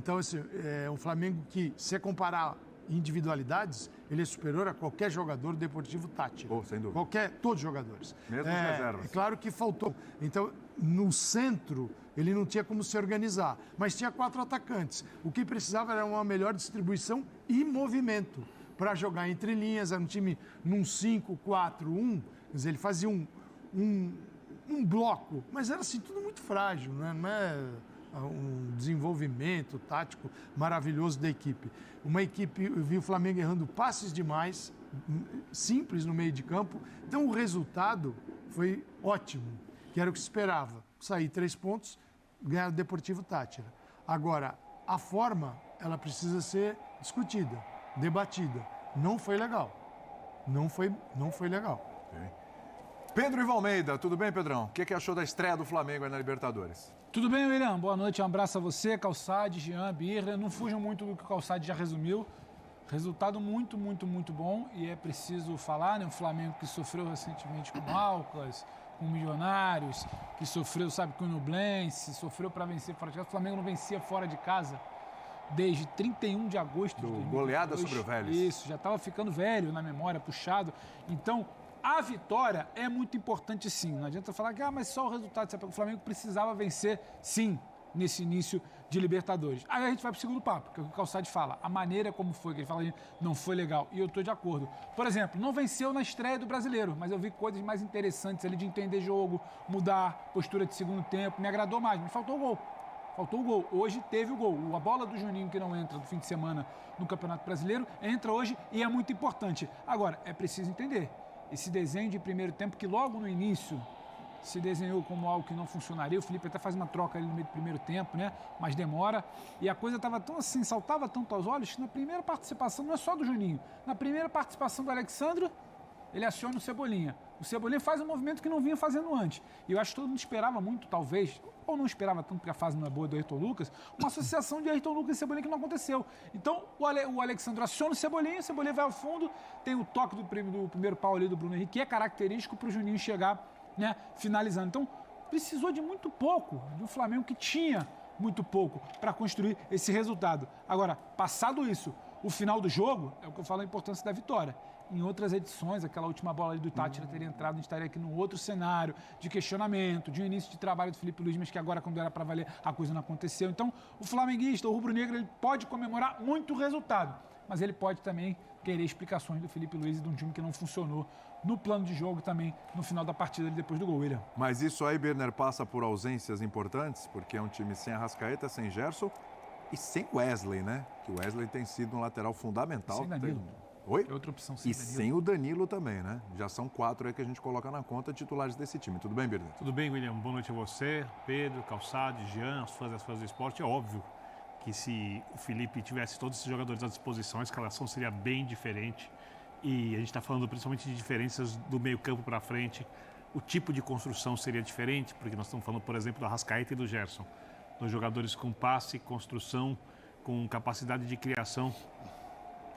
Então, assim, é um Flamengo que, se comparar individualidades, ele é superior a qualquer jogador do Deportivo Táchira. Sem dúvida. Todos os jogadores. Mesmo os reservas. É claro que faltou. Então, no centro, ele não tinha como se organizar, mas tinha 4 atacantes. O que precisava era uma melhor distribuição e movimento para jogar entre linhas. Era um time num 5-4-1, quer dizer, ele fazia um bloco, mas era assim, tudo muito frágil, né? Não é um desenvolvimento tático maravilhoso da equipe. Uma equipe, eu vi o Flamengo errando passes demais, simples no meio de campo, então o resultado foi ótimo, que era o que se esperava, sair 3 pontos, ganhar o Deportivo Táchira. Agora, a forma, ela precisa ser discutida, debatida. Não foi legal. Não foi legal. Okay. Pedro Ivo Almeida, tudo bem, Pedrão? O que achou da estreia do Flamengo aí na Libertadores? Tudo bem, William? Boa noite, um abraço a você, Calçade, Jean, Birra. Não fujam muito do que o Calçade já resumiu. Resultado muito, muito, muito bom. E é preciso falar, né? Um Flamengo que sofreu recentemente com Alcas, com Milionários, que sofreu, sabe, com o Nublense, sofreu para vencer fora de casa. O Flamengo não vencia fora de casa desde 31 de agosto de 2022. Goleada sobre o Vélez. Isso, já estava ficando velho na memória, puxado. Então, a vitória é muito importante, sim. Não adianta falar que mas só o resultado. O Flamengo precisava vencer, sim, nesse início de Libertadores. Aí a gente vai para o segundo papo, que é o que o Calçade fala. A maneira como foi, que ele fala, não foi legal. E eu estou de acordo. Por exemplo, não venceu na estreia do Brasileiro, mas eu vi coisas mais interessantes ali de entender jogo, mudar postura de segundo tempo. Me agradou mais, me faltou o gol. Faltou o gol. Hoje teve o gol. A bola do Juninho, que não entra no fim de semana no Campeonato Brasileiro, entra hoje e é muito importante. Agora, é preciso entender. Esse desenho de primeiro tempo, que logo no início se desenhou como algo que não funcionaria. O Felipe até faz uma troca ali no meio do primeiro tempo, né? Mas demora. E a coisa estava tão assim, saltava tanto aos olhos, que na primeira participação, não é só do Juninho, na primeira participação do Alexandre, ele aciona o Cebolinha. O Cebolinha faz um movimento que não vinha fazendo antes. E eu acho que todo mundo esperava muito, talvez, ou não esperava tanto porque a fase não é boa do Ayrton Lucas, uma associação de Ayrton Lucas e Cebolinha que não aconteceu. Então, o Alexandre aciona o Cebolinha vai ao fundo, tem o toque do primeiro pau ali do Bruno Henrique, que é característico para o Juninho chegar, né, finalizando. Então, precisou de muito pouco, de um Flamengo que tinha muito pouco para construir esse resultado. Agora, passado isso, o final do jogo, é o que eu falo, a importância da vitória. Em outras edições, aquela última bola ali do Táchira teria entrado, a gente estaria aqui num outro cenário de questionamento, de um início de trabalho do Felipe Luiz, mas que agora, quando era para valer, a coisa não aconteceu. Então, o flamenguista, o rubro-negro, ele pode comemorar muito o resultado, mas ele pode também querer explicações do Felipe Luiz e de um time que não funcionou no plano de jogo também no final da partida ali depois do gol, William. Mas isso aí, Birner, passa por ausências importantes, porque é um time sem Arrascaeta, sem Gerson e sem Wesley, né? Que o Wesley tem sido um lateral fundamental. Sem Danilo. Oi? É outra opção sem Danilo. Sem o Danilo também, né? Já são 4 aí que a gente coloca na conta titulares desse time. Tudo bem, Birner? Tudo bem, William. Boa noite a você, Pedro, Calçade, Jean, as fãs do esporte. É óbvio que se o Felipe tivesse todos esses jogadores à disposição, a escalação seria bem diferente. E a gente está falando principalmente de diferenças do meio campo para frente. O tipo de construção seria diferente, porque nós estamos falando, por exemplo, do Arrascaeta e do Gerson. Dois jogadores com passe, construção, com capacidade de criação,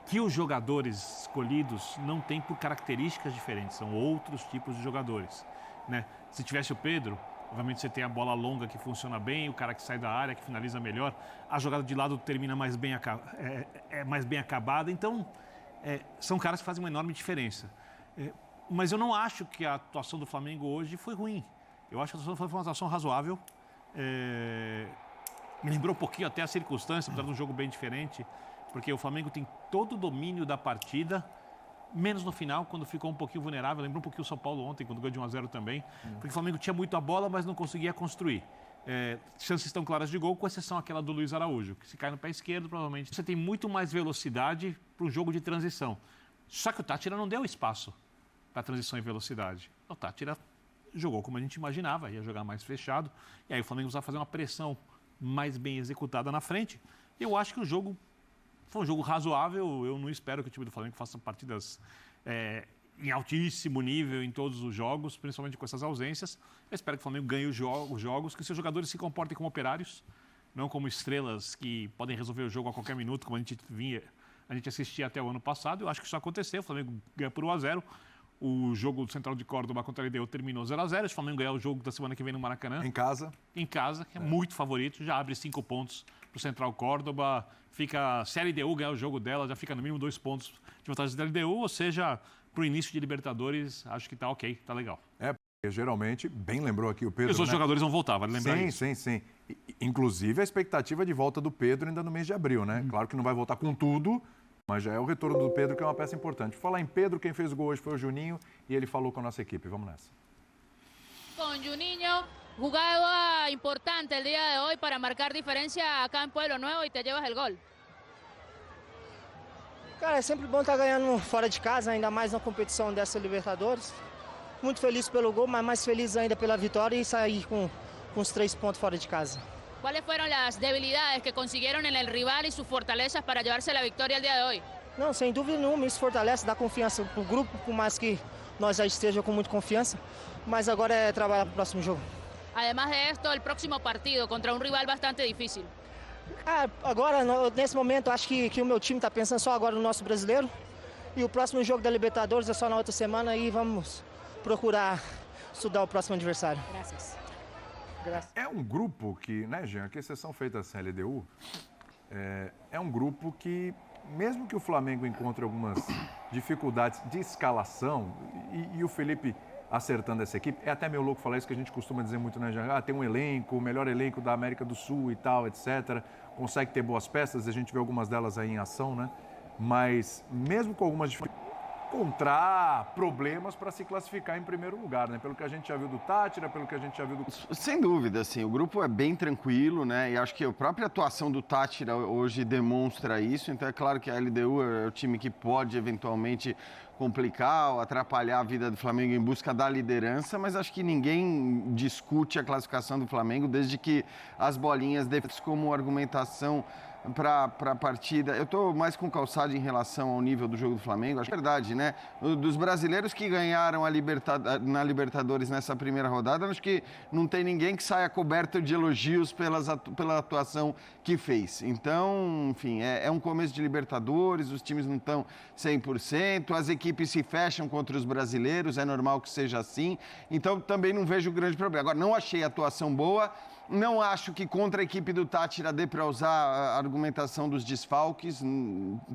que os jogadores escolhidos não têm por características diferentes, são outros tipos de jogadores, né? Se tivesse o Pedro, obviamente você tem a bola longa que funciona bem, o cara que sai da área, que finaliza melhor, a jogada de lado termina mais bem, mais bem acabada, então são caras que fazem uma enorme diferença. Mas eu não acho que a atuação do Flamengo hoje foi ruim, eu acho que a atuação foi uma atuação razoável, me lembrou um pouquinho até a circunstância, apesar de um jogo bem diferente, porque o Flamengo tem todo o domínio da partida, menos no final, quando ficou um pouquinho vulnerável. Lembrou um pouquinho o São Paulo ontem, quando ganhou de 1-0 também, porque o Flamengo tinha muito a bola, mas não conseguia construir. Chances estão claras de gol, com exceção aquela do Luiz Araújo, que se cai no pé esquerdo, provavelmente você tem muito mais velocidade para o jogo de transição. Só que o Táchira não deu espaço para transição e velocidade. O Táchira jogou como a gente imaginava, ia jogar mais fechado, e aí o Flamengo precisava fazer uma pressão mais bem executada na frente. Eu acho que o jogo foi um jogo razoável. Eu não espero que o time do Flamengo faça partidas em altíssimo nível em todos os jogos, principalmente com essas ausências. Eu espero que o Flamengo ganhe os jogos, que seus jogadores se comportem como operários, não como estrelas que podem resolver o jogo a qualquer minuto, como a gente assistia até o ano passado. Eu acho que isso aconteceu. O Flamengo ganha por 1-0. O jogo do Central de Córdoba contra a LDU terminou 0-0. Se o Flamengo ganhar o jogo da semana que vem no Maracanã. Em casa. Em casa, que é muito favorito. Já abre 5 pontos para o Central Córdoba. Se a LDU ganhar o jogo dela, já fica no mínimo 2 pontos de vantagem da LDU. Ou seja, para o início de Libertadores, acho que tá ok, tá legal. Porque geralmente, bem lembrou aqui o Pedro. Os outros jogadores vão voltar, vale lembrar sim, isso. Sim. Inclusive, a expectativa de volta do Pedro ainda no mês de abril, né? Claro que não vai voltar com tudo, mas já é o retorno do Pedro, que é uma peça importante. Por falar em Pedro, quem fez o gol hoje foi o Juninho e ele falou com a nossa equipe. Vamos nessa. Con Juninho, jugada importante el día de hoy para marcar diferencia acá en Pueblo Nuevo y te llevas el gol. Cara, é sempre bom estar ganhando fora de casa, ainda mais na competição dessa Libertadores. Muito feliz pelo gol, mas mais feliz ainda pela vitória e sair com os 3 pontos fora de casa. ¿Cuáles fueron las debilidades que consiguieron en el rival y sus fortalezas para llevarse la victoria el día de hoy? Não, sem dúvida nenhuma, isso fortalece, dá confiança pro grupo, por mais que nós já estejamos com muita confiança, mas agora é trabalhar pro próximo jogo. Además de esto, el próximo partido contra un rival bastante difícil. Agora, nesse momento, acho que o meu time está pensando só agora no nosso brasileiro e o próximo jogo da Libertadores é só na outra semana e vamos procurar estudar o próximo adversário. Gracias. É um grupo que, né, Jean, que exceção feita a LDU, é um grupo que, mesmo que o Flamengo encontre algumas dificuldades de escalação, e o Felipe acertando essa equipe, é até meio louco falar isso, que a gente costuma dizer muito, né, Jean? Tem um elenco, o melhor elenco da América do Sul e tal, etc. Consegue ter boas peças, a gente vê algumas delas aí em ação, né? Mas, mesmo com algumas dificuldades, encontrar problemas para se classificar em primeiro lugar, né? Pelo que a gente já viu do Táchira, pelo que a gente já viu do... Sem dúvida, assim, o grupo é bem tranquilo, né? E acho que a própria atuação do Táchira hoje demonstra isso. Então é claro que a LDU é o time que pode eventualmente complicar ou atrapalhar a vida do Flamengo em busca da liderança, mas acho que ninguém discute a classificação do Flamengo desde que as bolinhas como argumentação para a partida. Eu estou mais com calçado em relação ao nível do jogo do Flamengo. Acho que é verdade, né? Dos brasileiros que ganharam na Libertadores nessa primeira rodada, acho que não tem ninguém que saia coberto de elogios pela atuação que fez. Então, enfim, é um começo de Libertadores, os times não estão 100%, as equipes se fecham contra os brasileiros, é normal que seja assim. Então, também não vejo grande problema. Agora, não achei a atuação boa. Não acho que contra a equipe do Táchira dê para usar a argumentação dos desfalques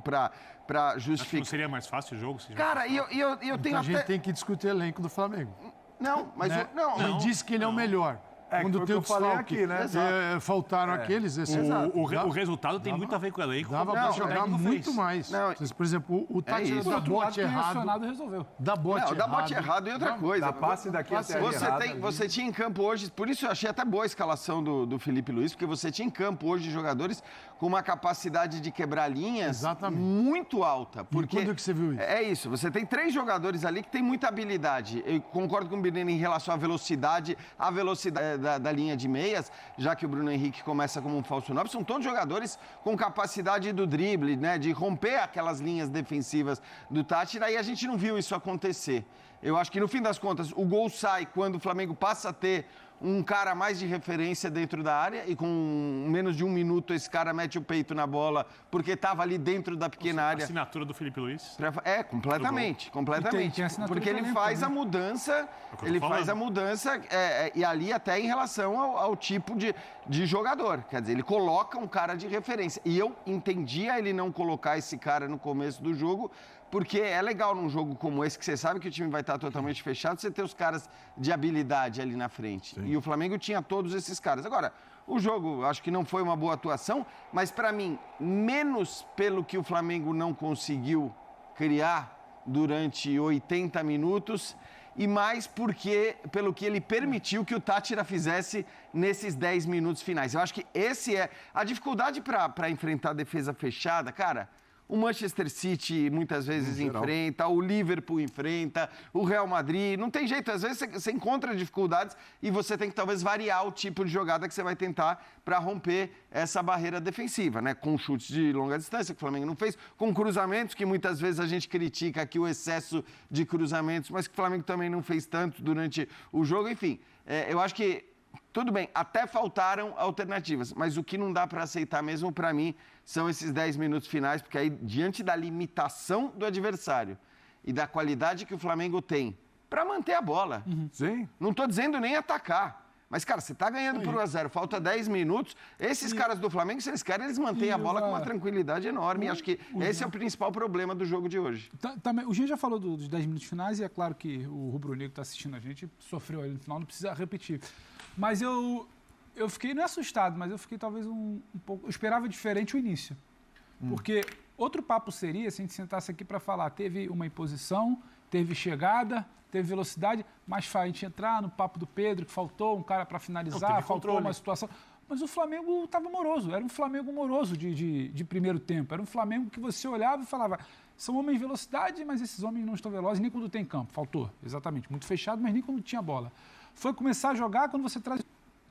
para justificar. Acho que não seria mais fácil o jogo? Cara, eu tenho A gente tem que discutir o elenco do Flamengo. Não, mas... Né? Não. Ele disse que ele é o melhor. Quando tem o desfalque, aqui, né? faltaram aqueles. O resultado tem muito a ver com o elenco. Dava para jogar muito mais. Não, Por exemplo, o Táchira dá bote errado. Resolveu. Dá bote Dá bote errado e outra coisa. Dá passe daqui até errado. Você tinha em campo hoje, por isso eu achei até boa a escalação do Felipe Luiz, porque você tinha em campo hoje jogadores com uma capacidade de quebrar linhas muito alta. Porque quando que você viu isso? É isso, você tem 3 jogadores ali que tem muita habilidade. Eu concordo com o Birine em relação à velocidade da linha de meias, já que o Bruno Henrique começa como um falso 9, são todos jogadores com capacidade do drible, né, de romper aquelas linhas defensivas do Táchira, e a gente não viu isso acontecer. Eu acho que, no fim das contas, o gol sai quando o Flamengo passa a ter um cara mais de referência dentro da área e com menos de 1 minuto esse cara mete o peito na bola porque estava ali dentro da pequena área. A assinatura do Felipe Luiz? Completamente. Tem Porque ele faz a mudança, e ali até em relação ao tipo de jogador. Quer dizer, ele coloca um cara de referência. E eu entendia ele não colocar esse cara no começo do jogo, porque é legal num jogo como esse, que você sabe que o time vai estar totalmente fechado, você ter os caras de habilidade ali na frente. Sim. E o Flamengo tinha todos esses caras. Agora, o jogo acho que não foi uma boa atuação, mas para mim, menos pelo que o Flamengo não conseguiu criar durante 80 minutos e mais pelo que ele permitiu que o Táchira fizesse nesses 10 minutos finais. Eu acho que esse é a dificuldade para enfrentar a defesa fechada, cara. O Manchester City muitas vezes enfrenta, o Liverpool enfrenta, o Real Madrid. Não tem jeito, às vezes você encontra dificuldades e você tem que talvez variar o tipo de jogada que você vai tentar para romper essa barreira defensiva, né? Com chutes de longa distância, que o Flamengo não fez, com cruzamentos, que muitas vezes a gente critica aqui o excesso de cruzamentos, mas que o Flamengo também não fez tanto durante o jogo. Enfim, eu acho que tudo bem, até faltaram alternativas, mas o que não dá para aceitar mesmo para mim são esses 10 minutos finais, porque aí, diante da limitação do adversário e da qualidade que o Flamengo tem para manter a bola. Sim. Não estou dizendo nem atacar. Mas, cara, você está ganhando por 1-0, falta 10 minutos. Esses caras do Flamengo, se eles querem, eles mantêm a bola com uma tranquilidade enorme. E acho que esse é o principal problema do jogo de hoje. Também, o Jean já falou dos 10 minutos finais e é claro que o rubro-negro que está assistindo a gente sofreu ali no final, não precisa repetir. Mas eu fiquei, não é assustado, mas eu fiquei talvez um pouco... Eu esperava diferente o início. Porque outro papo seria, se a gente sentasse aqui para falar, teve uma imposição, teve chegada, teve velocidade, mas a gente entrar no papo do Pedro, que faltou um cara para finalizar, faltou uma situação. Mas o Flamengo estava moroso, era um Flamengo moroso de primeiro tempo. Era um Flamengo que você olhava e falava, são homens de velocidade, mas esses homens não estão velozes nem quando tem campo. Faltou, exatamente. Muito fechado, mas nem quando tinha bola. Foi começar a jogar quando você traz...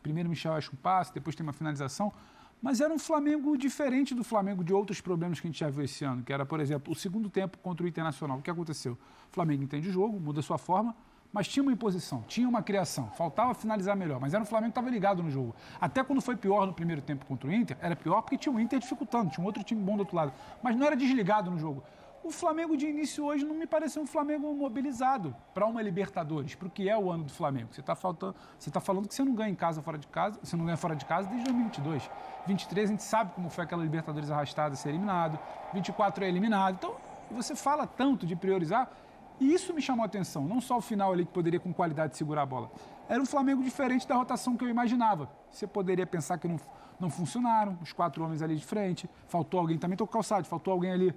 Primeiro Michel acha um passe, depois tem uma finalização. Mas era um Flamengo diferente do Flamengo de outros problemas que a gente já viu esse ano, que era, por exemplo, o segundo tempo contra o Internacional. O que aconteceu? O Flamengo entende o jogo, muda a sua forma, mas tinha uma imposição, tinha uma criação, faltava finalizar melhor, mas era um Flamengo que estava ligado no jogo. Até quando foi pior no primeiro tempo contra o Inter, era pior porque tinha o Inter dificultando, tinha um outro time bom do outro lado, mas não era desligado no jogo. O Flamengo de início hoje não me pareceu um Flamengo mobilizado para uma Libertadores, para o que é o ano do Flamengo. Você está falando que você não ganha em casa, fora de casa, você não ganha fora de casa desde 2022. 23 a gente sabe como foi aquela Libertadores arrastada ser eliminado, 24 é eliminado. Então, você fala tanto de priorizar, e isso me chamou a atenção, não só o final ali que poderia com qualidade segurar a bola. Era um Flamengo diferente da rotação que eu imaginava. Você poderia pensar que não funcionaram, os 4 homens ali de frente, faltou alguém, também estou com Calçado, faltou alguém ali.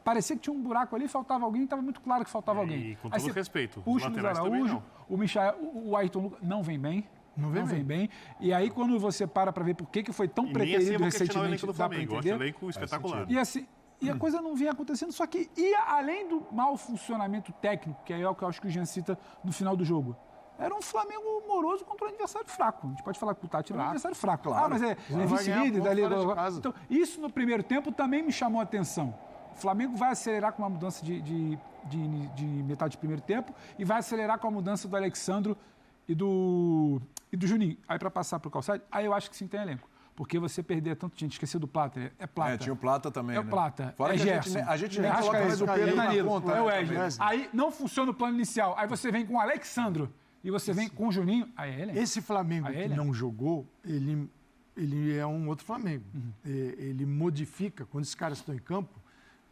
Parecia que tinha um buraco ali, faltava alguém, estava muito claro que faltava alguém. E com todo respeito, puxa o Luiz Araújo, o Michael, o Ayrton Lucas não vem bem. Não vem bem. E aí, quando você para ver por que foi tão preterido recentemente, do Flamengo, eu acho o elenco espetacular. E assim, e a coisa não vinha acontecendo, só que ia além do mau funcionamento técnico, que é o que eu acho que o Jean cita no final do jogo. Era um Flamengo moroso contra um adversário fraco. A gente pode falar que o Tati era um adversário fraco. Claro. Ah, mas é vice-líder dali. Então, isso no primeiro tempo também me chamou a atenção. O Flamengo vai acelerar com uma mudança de metade de primeiro tempo e vai acelerar com a mudança do Alexandro e do Juninho. Aí, para passar para o Calçado, aí eu acho que sim tem elenco. Porque você perder tanto, gente, esqueceu do Plata. É Plata. Tinha o Plata também, É né? Plata. Fora é que Gerson. A gente nem coloca mais o Pedro na conta. É o Wesley. Aí não funciona o plano inicial. Aí você vem com o Alexandro e você vem com o Juninho. Aí é ele. Esse Flamengo que não jogou, ele é um outro Flamengo. Ele modifica, quando esses caras estão em campo,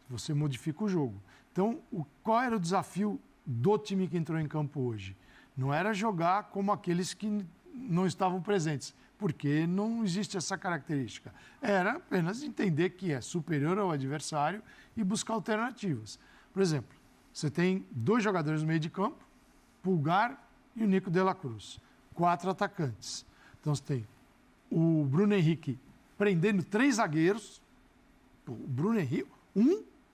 você modifica o jogo. Então, qual era o desafio do time que entrou em campo hoje? Não era jogar como aqueles que não estavam presentes, porque não existe essa característica. Era apenas entender que é superior ao adversário e buscar alternativas. Por exemplo, você tem 2 jogadores no meio de campo, Pulgar e o Nico de la Cruz. 4 atacantes. Então você tem o Bruno Henrique prendendo 3 zagueiros, o Bruno Henrique,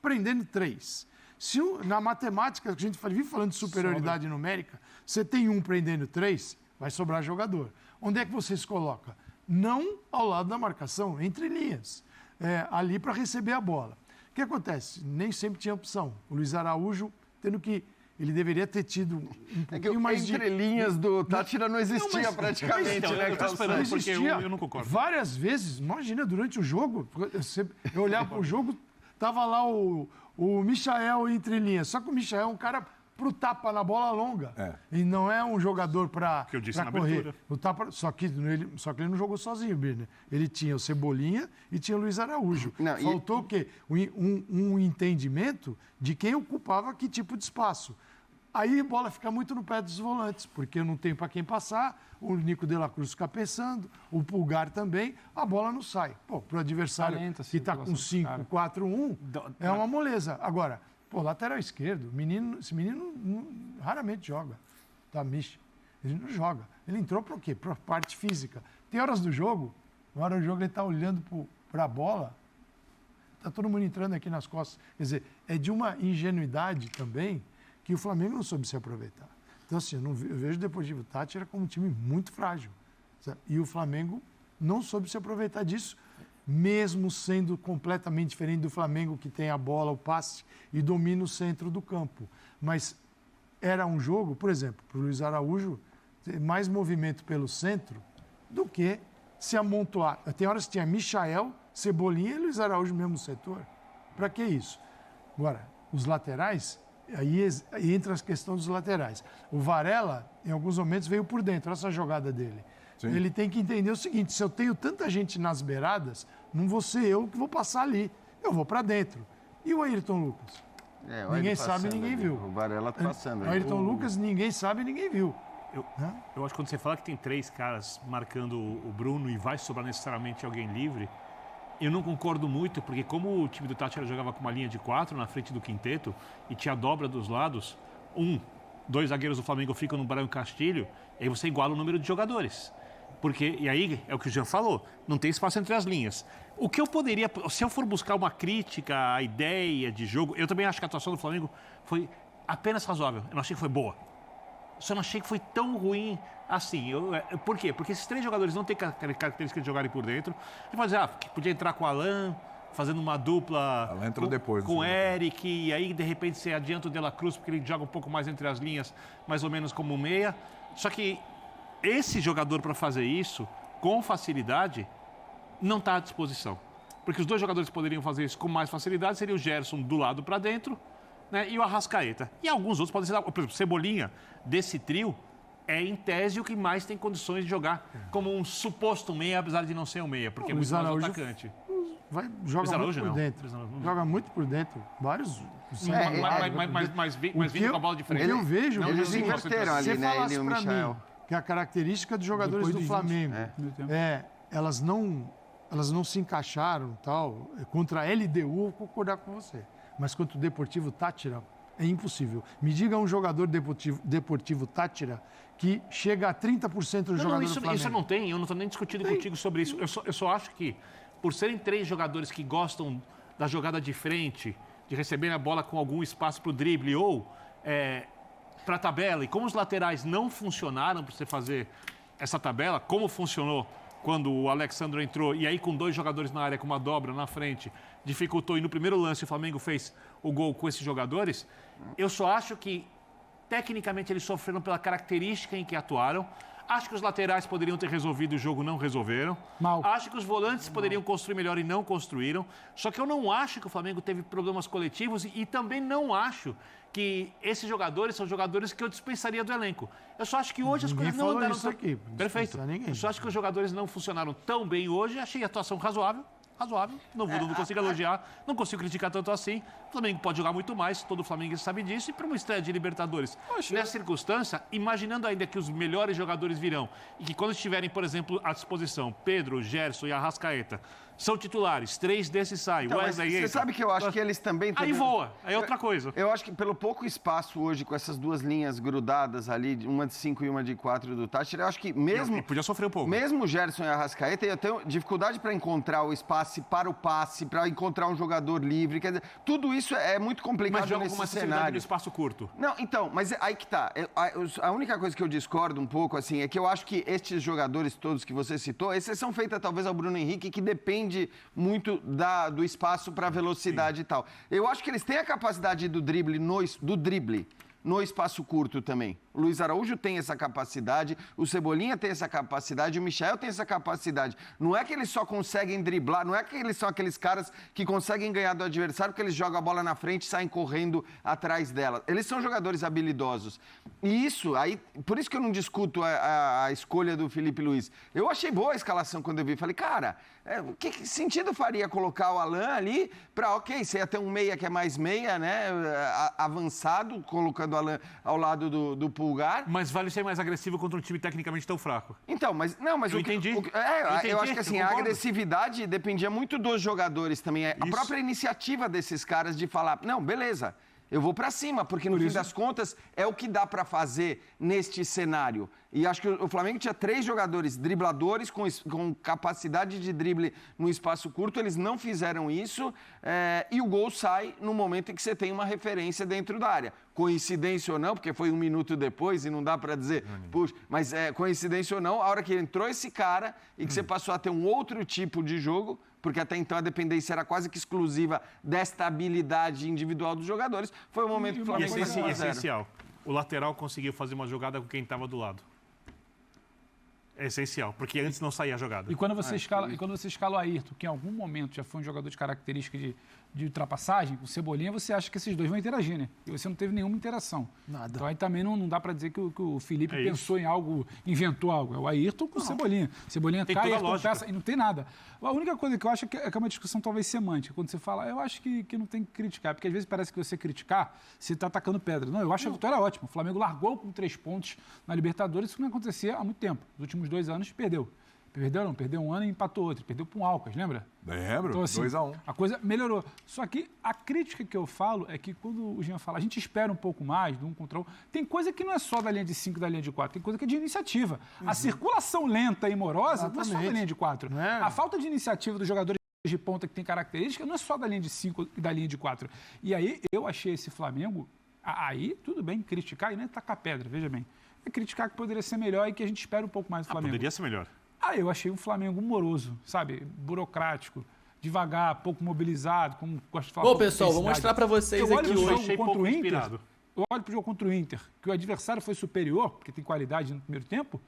prendendo 3. Se na matemática, que a gente vive falando de superioridade numérica, você tem prendendo 3, vai sobrar jogador. Onde é que você se coloca? Não ao lado da marcação, entre linhas, ali para receber a bola. O que acontece? Nem sempre tinha opção. O Luiz Araújo, tendo que... Ele deveria ter tido um pouquinho mais de... Entre linhas do Tátira não existia praticamente, né? Eu estou esperando, porque eu não concordo. Várias vezes, imagina, durante o jogo, eu olhava para o jogo, tava lá o Michael entre linhas. Só que o Michael é um cara pro tapa na bola longa. E não é um jogador para correr. O tapa, só que ele não jogou sozinho, Birner. Ele tinha o Cebolinha e tinha o Luiz Araújo. Faltou o quê? Um entendimento de quem ocupava que tipo de espaço. Aí a bola fica muito no pé dos volantes, porque não tem para quem passar, o Nico de la Cruz fica pensando, o Pulgar também, a bola não sai. Para o adversário que está com 5-4-1, é uma moleza. Agora, lateral esquerdo, esse menino raramente joga. Tá, Mich? Ele não joga. Ele entrou para o quê? Para a parte física. Tem horas do jogo, na hora do jogo ele está olhando para a bola, está todo mundo entrando aqui nas costas. Quer dizer, é de uma ingenuidade também que o Flamengo não soube se aproveitar. Então, assim, eu vejo o Deportivo Táchira como um time muito frágil. Sabe? E o Flamengo não soube se aproveitar disso, mesmo sendo completamente diferente do Flamengo, que tem a bola, o passe e domina o centro do campo. Mas era um jogo, por exemplo, para o Luiz Araújo, mais movimento pelo centro do que se amontoar. Tem horas que tinha Michael, Cebolinha e Luiz Araújo no mesmo setor. Para que isso? Agora, os laterais, aí entra a questão dos laterais. O Varela, em alguns momentos, veio por dentro. Olha essa jogada dele. Sim. Ele tem que entender o seguinte, se eu tenho tanta gente nas beiradas, não vou ser eu que vou passar ali. Eu vou para dentro. E o Ayrton Lucas? Ninguém sabe, ninguém viu. O Varela tá passando. O Ayrton Lucas, ninguém sabe, ninguém viu. Eu acho que quando você fala que tem 3 caras marcando o Bruno e vai sobrar necessariamente alguém livre, eu não concordo muito, porque como o time do Táchira jogava com uma linha de 4 na frente do quinteto e tinha a dobra dos lados, 2 zagueiros do Flamengo ficam no Brian Castilho, aí você iguala o número de jogadores. Porque, e aí, é o que o Jean falou, não tem espaço entre as linhas. O que eu poderia, se eu for buscar uma crítica à ideia de jogo, eu também acho que a atuação do Flamengo foi apenas razoável. Eu não achei que foi boa. Só não achei que foi tão ruim assim. Por quê? Porque esses 3 jogadores não têm característica de jogarem por dentro. Você pode dizer, que podia entrar com o Alan, fazendo uma dupla Ela entrou depois, com o Eric, e aí de repente você adianta o De La Cruz, porque ele joga um pouco mais entre as linhas, mais ou menos como meia. Só que esse jogador para fazer isso, com facilidade, não está à disposição. Porque os 2 jogadores que poderiam fazer isso com mais facilidade seria o Gerson do lado para dentro, né, e o Arrascaeta. E alguns outros podem ser, por exemplo, Cebolinha, desse trio, é em tese o que mais tem condições de jogar como um suposto meia, apesar de não ser um meia, porque é muito mais atacante. Joga muito por dentro. Joga muito por dentro. Vários. Mas vindo com a bola de frente. O que eu vejo, eles inverteram ali, né? Ele e o Michel. Que a característica dos jogadores do Flamengo elas não se encaixaram, tal. Contra a LDU, eu vou concordar com você. Mas contra o Deportivo Táchira, é impossível. Me diga um jogador Deportivo Táchira que chega a 30% dos jogadores do Flamengo. Isso não tem, eu não estou nem discutindo contigo sobre isso. Eu só acho que, por serem 3 jogadores que gostam da jogada de frente, de receber a bola com algum espaço para o drible ou para a tabela, e como os laterais não funcionaram para você fazer essa tabela, como funcionou quando o Alexandre entrou, e aí com 2 jogadores na área, com uma dobra na frente, dificultou, e no primeiro lance o Flamengo fez o gol com esses jogadores, eu só acho que, tecnicamente, eles sofreram pela característica em que atuaram. Acho que os laterais poderiam ter resolvido o jogo, não resolveram. Acho que os volantes poderiam construir melhor e não construíram. Só que eu não acho que o Flamengo teve problemas coletivos e também não acho que esses jogadores são jogadores que eu dispensaria do elenco. Eu só acho que hoje as coisas não andaram tão... Perfeito. Eu só acho que os jogadores não funcionaram tão bem hoje. Achei a atuação razoável. Não consigo elogiar, não consigo criticar tanto assim. O Flamengo pode jogar muito mais, todo Flamengo sabe disso. E para uma estreia de Libertadores, nessa circunstância, imaginando ainda que os melhores jogadores virão e que quando estiverem, por exemplo, à disposição, Pedro, Gerson e Arrascaeta, são titulares, 3 desses saem. Então, você sabe que eu acho que eles também... Aí voa, aí é outra coisa. Eu acho que pelo pouco espaço hoje, com essas 2 linhas grudadas ali, uma de 5 e uma de 4 do Táchira, eu acho que mesmo... E podia sofrer um pouco. Mesmo o Gerson e a Arrascaeta, eu tenho dificuldade para encontrar o espaço para o passe, para encontrar um jogador livre. Quer dizer, tudo isso é muito complicado mas joga nesse com uma cenário. No espaço curto. Não, então, mas aí que tá. A única coisa que eu discordo um pouco, assim, é que eu acho que estes jogadores todos que você citou, exceção feita talvez ao Bruno Henrique, que depende muito do espaço para velocidade e tal. Eu acho que eles têm a capacidade do drible no espaço curto também. O Luiz Araújo tem essa capacidade, o Cebolinha tem essa capacidade, o Michel tem essa capacidade. Não é que eles só conseguem driblar, não é que eles são aqueles caras que conseguem ganhar do adversário porque eles jogam a bola na frente e saem correndo atrás dela. Eles são jogadores habilidosos. E isso, aí, por isso que eu não discuto a escolha do Felipe Luiz. Eu achei boa a escalação quando eu vi. Falei, cara, que sentido faria colocar o Alan ali para, você ia ter um meia que é mais meia, né, avançado, colocando o Alan ao lado do Pulgar. Mas vale ser mais agressivo contra um time tecnicamente tão fraco. Então, mas eu entendi. Eu acho que assim, a agressividade dependia muito dos jogadores também. A própria iniciativa desses caras de falar, não, beleza, eu vou para cima, porque no fim das contas é o que dá para fazer neste cenário. E acho que o Flamengo tinha 3 jogadores dribladores com capacidade de drible no espaço curto, eles não fizeram isso e o gol sai no momento em que você tem uma referência dentro da área. Coincidência ou não, porque foi 1 minuto depois e não dá para dizer, puxa, mas coincidência ou não, a hora que entrou esse cara e que você passou a ter um outro tipo de jogo, porque até então a dependência era quase que exclusiva desta habilidade individual dos jogadores, foi o momento que o Flamengo foi essencial. O lateral conseguiu fazer uma jogada com quem estava do lado. É essencial, porque antes não saía a jogada. E quando você escala o Ayrton, que em algum momento já foi um jogador de característica de ultrapassagem, o Cebolinha, você acha que esses dois vão interagir, né? E você não teve nenhuma interação. Nada. Então aí também não dá para dizer que o Felipe pensou em algo, inventou algo. É o Ayrton com o Cebolinha. Cebolinha tem cai, toda a Ayrton lógica. peça e não tem nada. A única coisa que eu acho é que é uma discussão talvez semântica. Quando você fala, eu acho que não tem que criticar, porque às vezes parece que você criticar, você está atacando pedra. Não, eu acho a vitória ótima. O Flamengo largou com 3 pontos na Libertadores, isso não acontecia há muito tempo. Nos últimos 2 anos, perdeu. Perdeu um ano e empatou outro. Perdeu para um Alcas, lembra? Lembro, Então, assim, 2-1. a coisa melhorou. Só que a crítica que eu falo é que quando o Jean fala, a gente espera um pouco mais do 1 contra 1, tem coisa que não é só da linha de 5 da linha de 4, tem coisa que é de iniciativa. A circulação lenta e morosa não é só da linha de 4. Não é? A falta de iniciativa dos jogadores de ponta que tem característica não é só da linha de 5 e da linha de 4. E aí eu achei esse Flamengo, aí tudo bem, criticar e nem tacar pedra, veja bem. É criticar que poderia ser melhor e que a gente espera um pouco mais do Flamengo. Poderia ser melhor. Eu achei um Flamengo moroso, sabe? Burocrático, devagar, pouco mobilizado, como gosto de falar. Bom, pessoal, vou mostrar pra vocês eu aqui olho pro hoje. jogo contra o Inter, eu olho pro jogo contra o Inter, que o adversário foi superior, porque tem qualidade no primeiro tempo,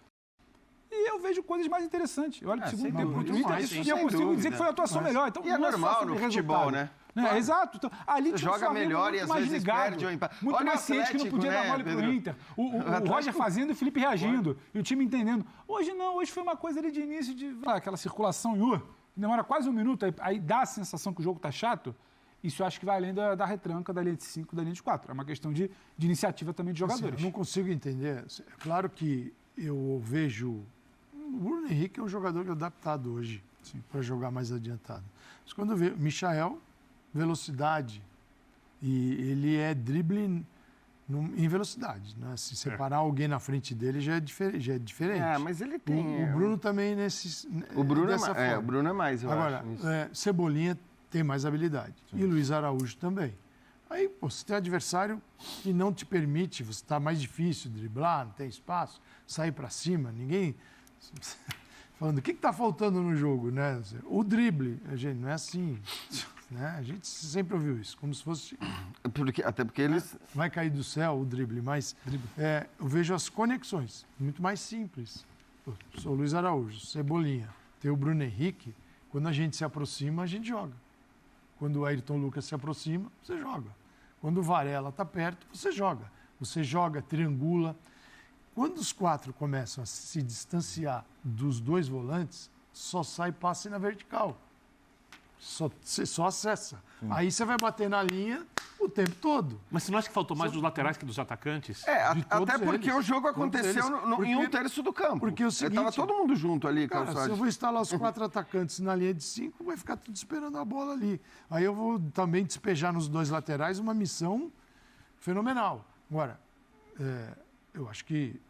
e eu vejo coisas mais interessantes. Eu olho pro segundo tempo contra o Inter e eu consigo dizer que foi a atuação melhor. Então, E é não normal só no sobre futebol, resultado. né? Claro. Exato. Então, ali Você tinha joga melhor muito e às mais vezes ligado, perde ou empata. muito Olha mais o ciente que não Atlético, podia dar né, mole pro Pedro? Inter. O Roger fazendo e o Felipe reagindo. E o time entendendo. Hoje não, hoje foi uma coisa ali de início de aquela circulação demora quase 1 minuto, aí dá a sensação que o jogo tá chato. Isso eu acho que vai além da retranca, da linha de 5, da linha de 4. É uma questão de iniciativa também de jogadores. Assim, eu não consigo entender. É claro que eu vejo... O Bruno Henrique é um jogador adaptado hoje para jogar mais adiantado. Mas quando eu vejo Michael, velocidade, e ele é drible em velocidade. Né? Se separar alguém na frente dele já é diferente. Mas ele tem... O Bruno também dessa forma. O Bruno é mais, eu Agora, acho. Isso. Cebolinha tem mais habilidade. Sim. E Luiz Araújo também. Aí, você tem adversário que não te permite, você está mais difícil de driblar, não tem espaço, sair para cima, ninguém... Falando, o que está faltando no jogo, né? O drible, gente, não é assim. Né? A gente sempre ouviu isso, como se fosse... Até porque eles... Vai cair do céu o drible, mas eu vejo as conexões, muito mais simples. Sou o Luiz Araújo, Cebolinha, tem o Bruno Henrique, quando a gente se aproxima, a gente joga. Quando o Ayrton Lucas se aproxima, você joga. Quando o Varela está perto, você joga. Você joga, triangula. Quando os 4 começam a se distanciar dos 2 volantes, só sai passe na vertical. Você só acessa. Sim. Aí você vai bater na linha o tempo todo. Mas você não acha que faltou mais dos laterais que dos atacantes? Até porque o jogo aconteceu em 1/3 do campo. Porque o seguinte... Estava todo mundo junto ali, cara, Calçade. se eu vou instalar os 4 atacantes na linha de 5, vai ficar tudo esperando a bola ali. Aí eu vou também despejar nos 2 laterais uma missão fenomenal. Agora, eu acho que,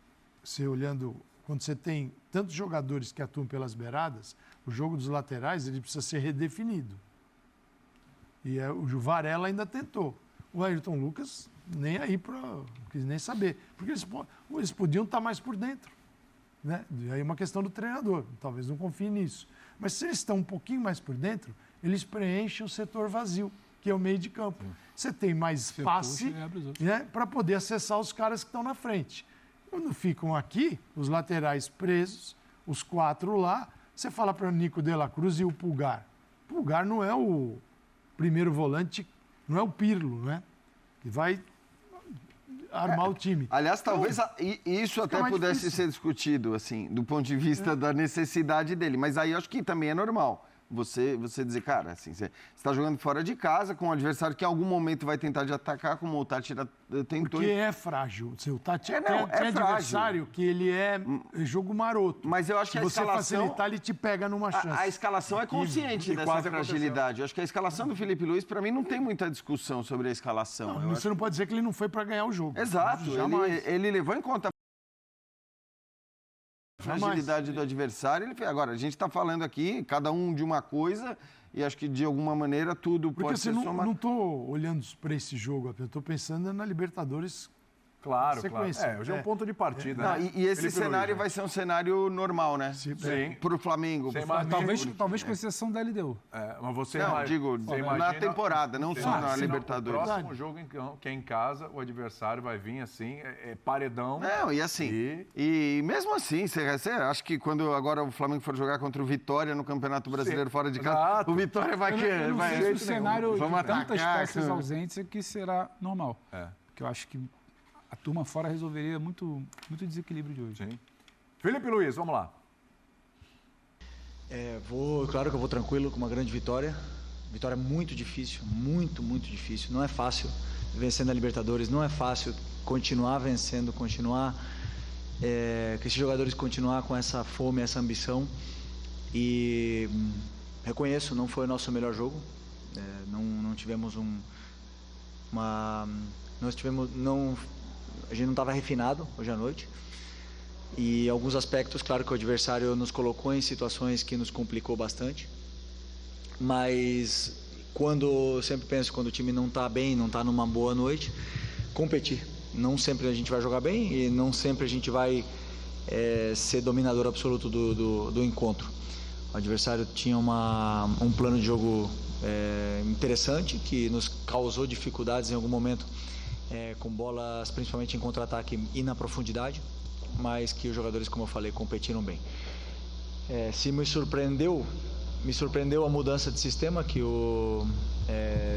você olhando, quando você tem tantos jogadores que atuam pelas beiradas, o jogo dos laterais ele precisa ser redefinido. E o Varela ainda tentou. O Ayrton Lucas nem aí não quis nem saber. Porque eles podiam estar mais por dentro. Né? E aí é uma questão do treinador. Talvez não confie nisso. Mas se eles estão um pouquinho mais por dentro, eles preenchem o setor vazio, que é o meio de campo. Você tem mais passe, né, para poder acessar os caras que estão na frente. Quando ficam aqui, os laterais presos, os 4 lá, você fala para o Nico de la Cruz e o Pulgar. O Pulgar não é o primeiro volante, não é o Pirlo, né? Que vai armar o time. Aliás, talvez isso até pudesse ser discutido, assim, do ponto de vista da necessidade dele. Mas aí eu acho que também é normal. Você dizer, cara, assim, você está jogando fora de casa com um adversário que em algum momento vai tentar te atacar, como o Tati tentou. Porque é frágil. O Tati tem frágil. adversário que ele é jogo maroto. Mas eu acho que a escalação... Se você facilitar, ele te pega numa chance. A escalação é consciente dessa fragilidade. Eu acho que a escalação do Felipe Luiz, para mim, não tem muita discussão sobre a escalação. Você não pode dizer que ele não foi para ganhar o jogo. Exato. Jamais. Ele levou em conta a fragilidade do adversário. Agora, a gente está falando aqui, cada um de uma coisa, e acho que, de alguma maneira, tudo pode ser somado. Porque eu não estou olhando para esse jogo, eu estou pensando na Libertadores Claro, sequência. claro. Hoje é um ponto de partida, Não, né? e esse Felipe cenário Luiz, vai ser um cenário normal, né? Sim. Pro Flamengo. Você Pro imagina- Flamengo. Talvez com exceção da LDU. Mas você Não, digo, você na imagina- temporada, não só na Senão, Libertadores. O próximo jogo que é em casa, o adversário vai vir assim, paredão. Não, e assim, e mesmo assim, você acha que quando agora o Flamengo for jogar contra o Vitória no Campeonato Brasileiro fora de casa, Exato. o Vitória vai Eu querer. não sei se o cenário Vamos de tantas atacar, peças cara. ausentes é que será normal. Porque eu acho que a turma fora resolveria muito desequilíbrio de hoje. Sim. Felipe Luiz, vamos lá. Claro que eu vou tranquilo com uma grande vitória. Vitória muito difícil, muito difícil. Não é fácil vencer na Libertadores, não é fácil continuar vencendo, continuar que esses jogadores continuar com essa fome, essa ambição. E reconheço, não foi o nosso melhor jogo. Não tivemos a gente não estava refinado hoje à noite. E alguns aspectos, claro que o adversário nos colocou em situações que nos complicou bastante. Mas eu sempre penso, quando o time não está bem, não está numa boa noite, competir. Não sempre a gente vai jogar bem e não sempre a gente vai ser dominador absoluto do encontro. O adversário tinha um plano de jogo interessante, que nos causou dificuldades em algum momento, com bolas principalmente em contra-ataque e na profundidade, mas que os jogadores, como eu falei, competiram bem. Se me surpreendeu a mudança de sistema, que o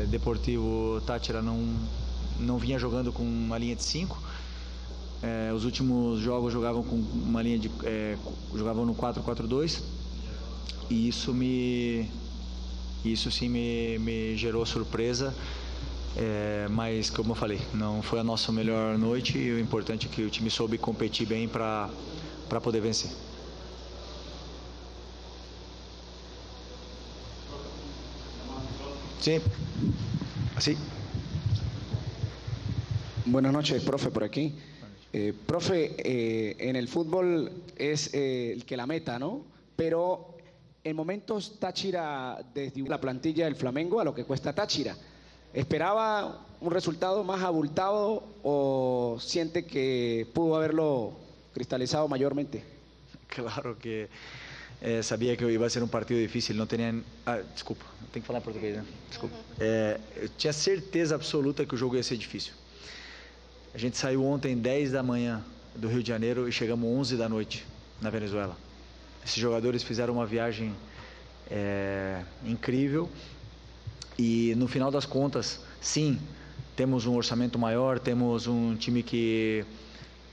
Deportivo Táchira não vinha jogando com uma linha de 5. Os últimos jogos jogavam com uma linha jogavam no 4-4-2, e isso sim me gerou surpresa. Mas, como eu falei, não foi a nossa melhor noite, e o importante é que o time soube competir bem para poder vencer. Sí, así. Buenas noches, profe, por aquí. Profe, en el fútbol es el que la meta, ¿no? Pero en momentos Táchira desde la plantilla del Flamengo a lo que cuesta Táchira. ¿Esperaba un resultado más abultado o siente que pudo haberlo cristalizado mayormente? Claro que sabia que ia ser um partido difícil, não tinha... desculpa, tem que falar em português, né? Desculpa. Eu tinha certeza absoluta que o jogo ia ser difícil. A gente saiu ontem 10 da manhã do Rio de Janeiro e chegamos 11 da noite na Venezuela. Esses jogadores fizeram uma viagem incrível e, no final das contas, sim, temos um orçamento maior, temos um time que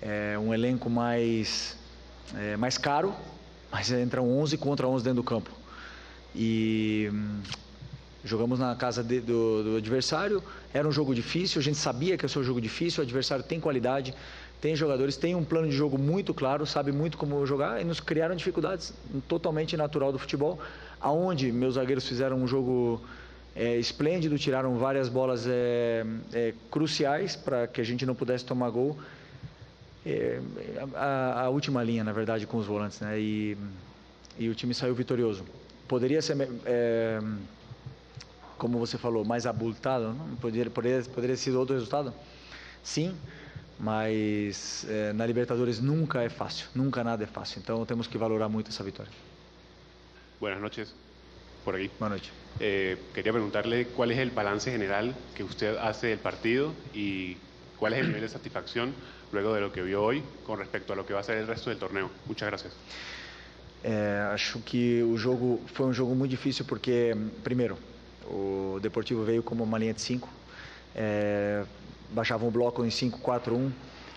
é um elenco mais caro, mas entram 11 contra 11 dentro do campo. E jogamos na casa do adversário. Era um jogo difícil, a gente sabia que ia ser um jogo difícil. O adversário tem qualidade, tem jogadores, tem um plano de jogo muito claro, sabe muito como jogar, e nos criaram dificuldades totalmente natural do futebol, aonde meus zagueiros fizeram um jogo esplêndido, tiraram várias bolas cruciais para que a gente não pudesse tomar gol. A última linha, na verdade, com os volantes, né? E o time saiu vitorioso. Poderia ser, como você falou, mais abultado, não? Poderia ter sido outro resultado? Sim, mas na Libertadores nunca é fácil, nunca nada é fácil. Então temos que valorar muito essa vitória. Buenas noches, por aquí. Boa noite. Quería preguntarle cuál es el balance general que usted hace del partido y cuál es el nivel de satisfacción luego de lo que vio hoy con respecto a lo que va a ser el resto del torneo. Muchas gracias. Acho que o jogo foi um jogo muito difícil porque, primeiro, o Deportivo veio como uma linha de 5, baixava um bloco em 5-4-1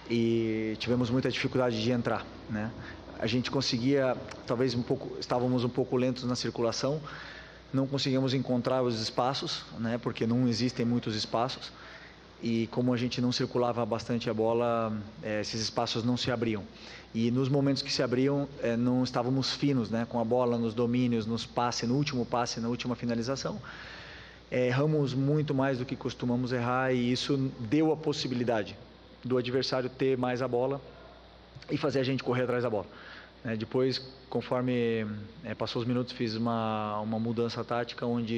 e tivemos muita dificuldade de entrar, né? A gente conseguia, talvez estávamos um pouco lentos na circulação, não conseguimos encontrar os espaços, né? Porque não existem muitos espaços. E como a gente não circulava bastante a bola, esses espaços não se abriam. E nos momentos que se abriam, não estávamos finos, né? Com a bola, nos domínios, nos passes, no último passe, na última finalização. Erramos muito mais do que costumamos errar, e isso deu a possibilidade do adversário ter mais a bola e fazer a gente correr atrás da bola. Depois, conforme passou os minutos, fiz uma mudança tática, onde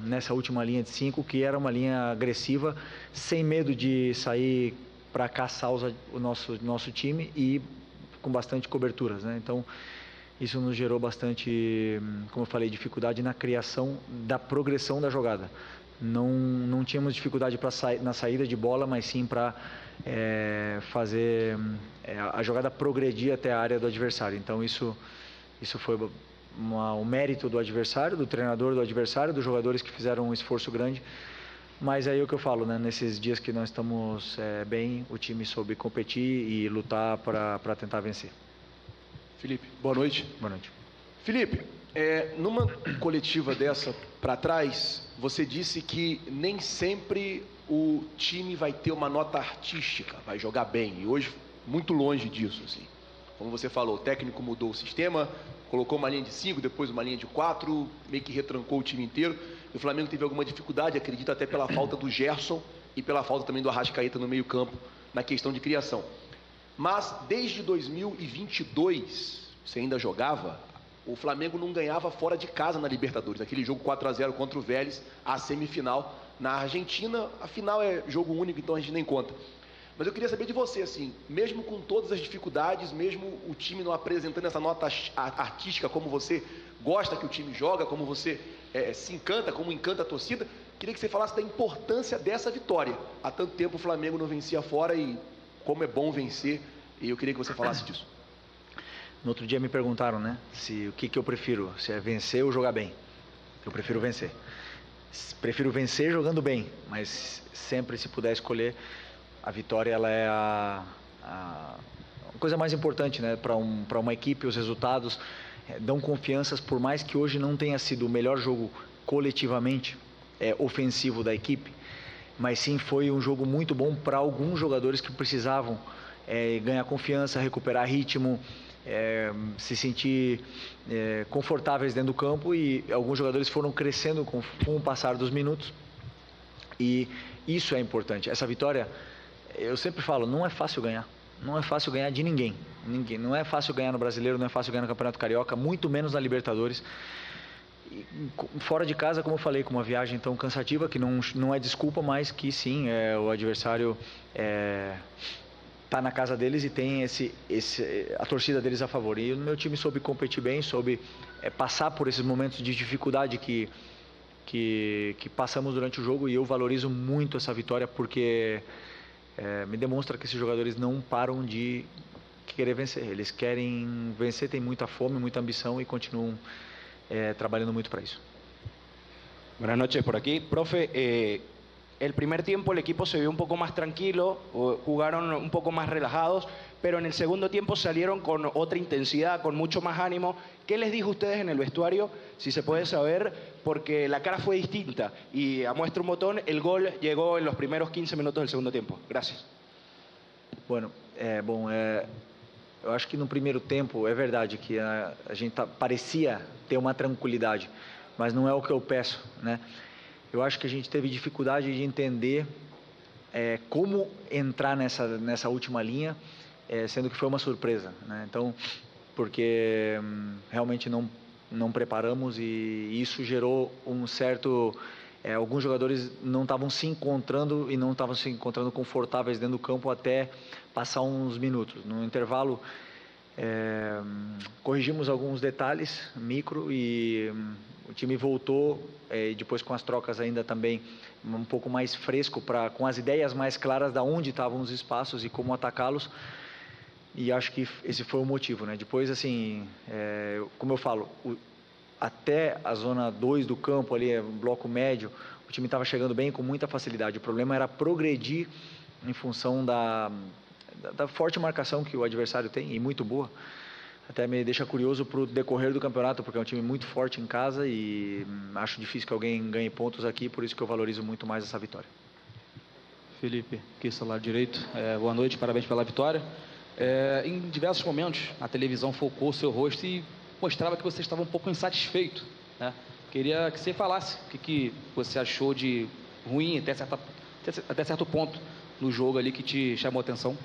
nessa última linha de 5, que era uma linha agressiva, sem medo de sair para caçar o nosso time e com bastante coberturas, né? Então, isso nos gerou bastante, como eu falei, dificuldade na criação da progressão da jogada. Não tínhamos dificuldade na saída de bola, mas sim para fazer a jogada progredir até a área do adversário. Então, isso foi um mérito do adversário, do treinador do adversário, dos jogadores que fizeram um esforço grande. Mas aí é o que eu falo, né? Nesses dias que nós estamos bem, o time soube competir e lutar para tentar vencer. Felipe, boa noite. Boa noite. Felipe, numa coletiva dessa para trás, você disse que nem sempre o time vai ter uma nota artística, vai jogar bem. E hoje, muito longe disso, assim. Como você falou, o técnico mudou o sistema, colocou uma linha de 5, depois uma linha de 4, meio que retrancou o time inteiro. O Flamengo teve alguma dificuldade, acredito até pela falta do Gerson e pela falta também do Arrascaeta no meio-campo, na questão de criação. Mas desde 2022, você ainda jogava, o Flamengo não ganhava fora de casa na Libertadores. Aquele jogo 4-0 contra o Vélez, a semifinal na Argentina. A final é jogo único, então a gente nem conta. Mas eu queria saber de você, assim, mesmo com todas as dificuldades, mesmo o time não apresentando essa nota artística como você gosta que o time joga, como você se encanta, como encanta a torcida, queria que você falasse da importância dessa vitória. Há tanto tempo o Flamengo não vencia fora e como é bom vencer, e eu queria que você falasse disso. No outro dia me perguntaram, né, o que eu prefiro, se é vencer ou jogar bem. Eu prefiro vencer. Prefiro vencer jogando bem, mas sempre se puder escolher, a vitória ela é a coisa mais importante, né, para uma equipe. Os resultados dão confianças, por mais que hoje não tenha sido o melhor jogo coletivamente ofensivo da equipe, mas sim foi um jogo muito bom para alguns jogadores que precisavam ganhar confiança, recuperar ritmo, se sentir confortáveis dentro do campo, e alguns jogadores foram crescendo com o passar dos minutos, e isso é importante. Essa vitória, eu sempre falo, não é fácil ganhar. Não é fácil ganhar de ninguém. Não é fácil ganhar no Brasileiro, não é fácil ganhar no Campeonato Carioca, muito menos na Libertadores. E, fora de casa, como eu falei, com uma viagem tão cansativa, que não é desculpa, mas que sim, o adversário está na casa deles e tem a torcida deles a favor. E o meu time soube competir bem, soube passar por esses momentos de dificuldade que passamos durante o jogo, e eu valorizo muito essa vitória, porque me demonstra que esses jogadores não param de querer vencer. Eles querem vencer, têm muita fome, muita ambição e continuam trabalhando muito para isso. Buenas noches, por aquí. Profe, el primer tiempo el equipo se vio un poco más tranquilo, jugaron un poco más relajados, pero en el segundo tiempo salieron con otra intensidad, con mucho más ánimo. ¿Qué les dijo a ustedes en el vestuario, si se puede saber? Porque la cara fue distinta y a muestra un botón, el gol llegó en los primeros 15 minutos del segundo tiempo. Gracias. Bueno, eu acho que no primeiro tempo é verdade que a gente parecia ter uma tranquilidade, mas não é o que eu peço, né? Eu acho que a gente teve dificuldade de entender como entrar nessa última linha, sendo que foi uma surpresa, né? Então, porque realmente não preparamos, e isso gerou um certo... alguns jogadores não estavam se encontrando e não estavam se encontrando confortáveis dentro do campo até passar uns minutos. No intervalo, corrigimos alguns detalhes micro e o time voltou, depois com as trocas ainda também um pouco mais fresco, com as ideias mais claras de onde estavam os espaços e como atacá-los. E acho que esse foi o motivo, né? Depois, assim, como eu falo, até a zona 2 do campo, ali, bloco médio, o time estava chegando bem com muita facilidade. O problema era progredir em função da forte marcação que o adversário tem, e muito boa. Até me deixa curioso para o decorrer do campeonato, porque é um time muito forte em casa e acho difícil que alguém ganhe pontos aqui, por isso que eu valorizo muito mais essa vitória. Felipe, aqui do lado direito. Boa noite, parabéns pela vitória. Em diversos momentos, a televisão focou o seu rosto e mostrava que você estava um pouco insatisfeito, né? Queria que você falasse o que você achou de ruim até certo ponto no jogo ali que te chamou a atenção.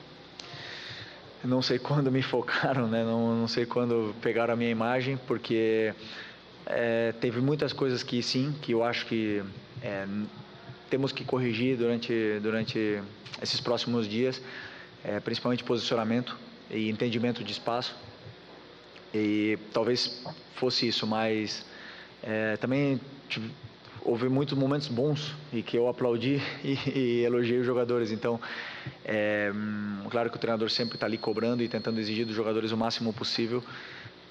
Não sei quando me focaram, né? Não sei quando pegaram a minha imagem, porque teve muitas coisas que sim, que eu acho que temos que corrigir durante esses próximos dias, principalmente posicionamento e entendimento de espaço. E talvez fosse isso, mas também houve muitos momentos bons e que eu aplaudi e elogiei os jogadores. Então, claro que o treinador sempre está ali cobrando e tentando exigir dos jogadores o máximo possível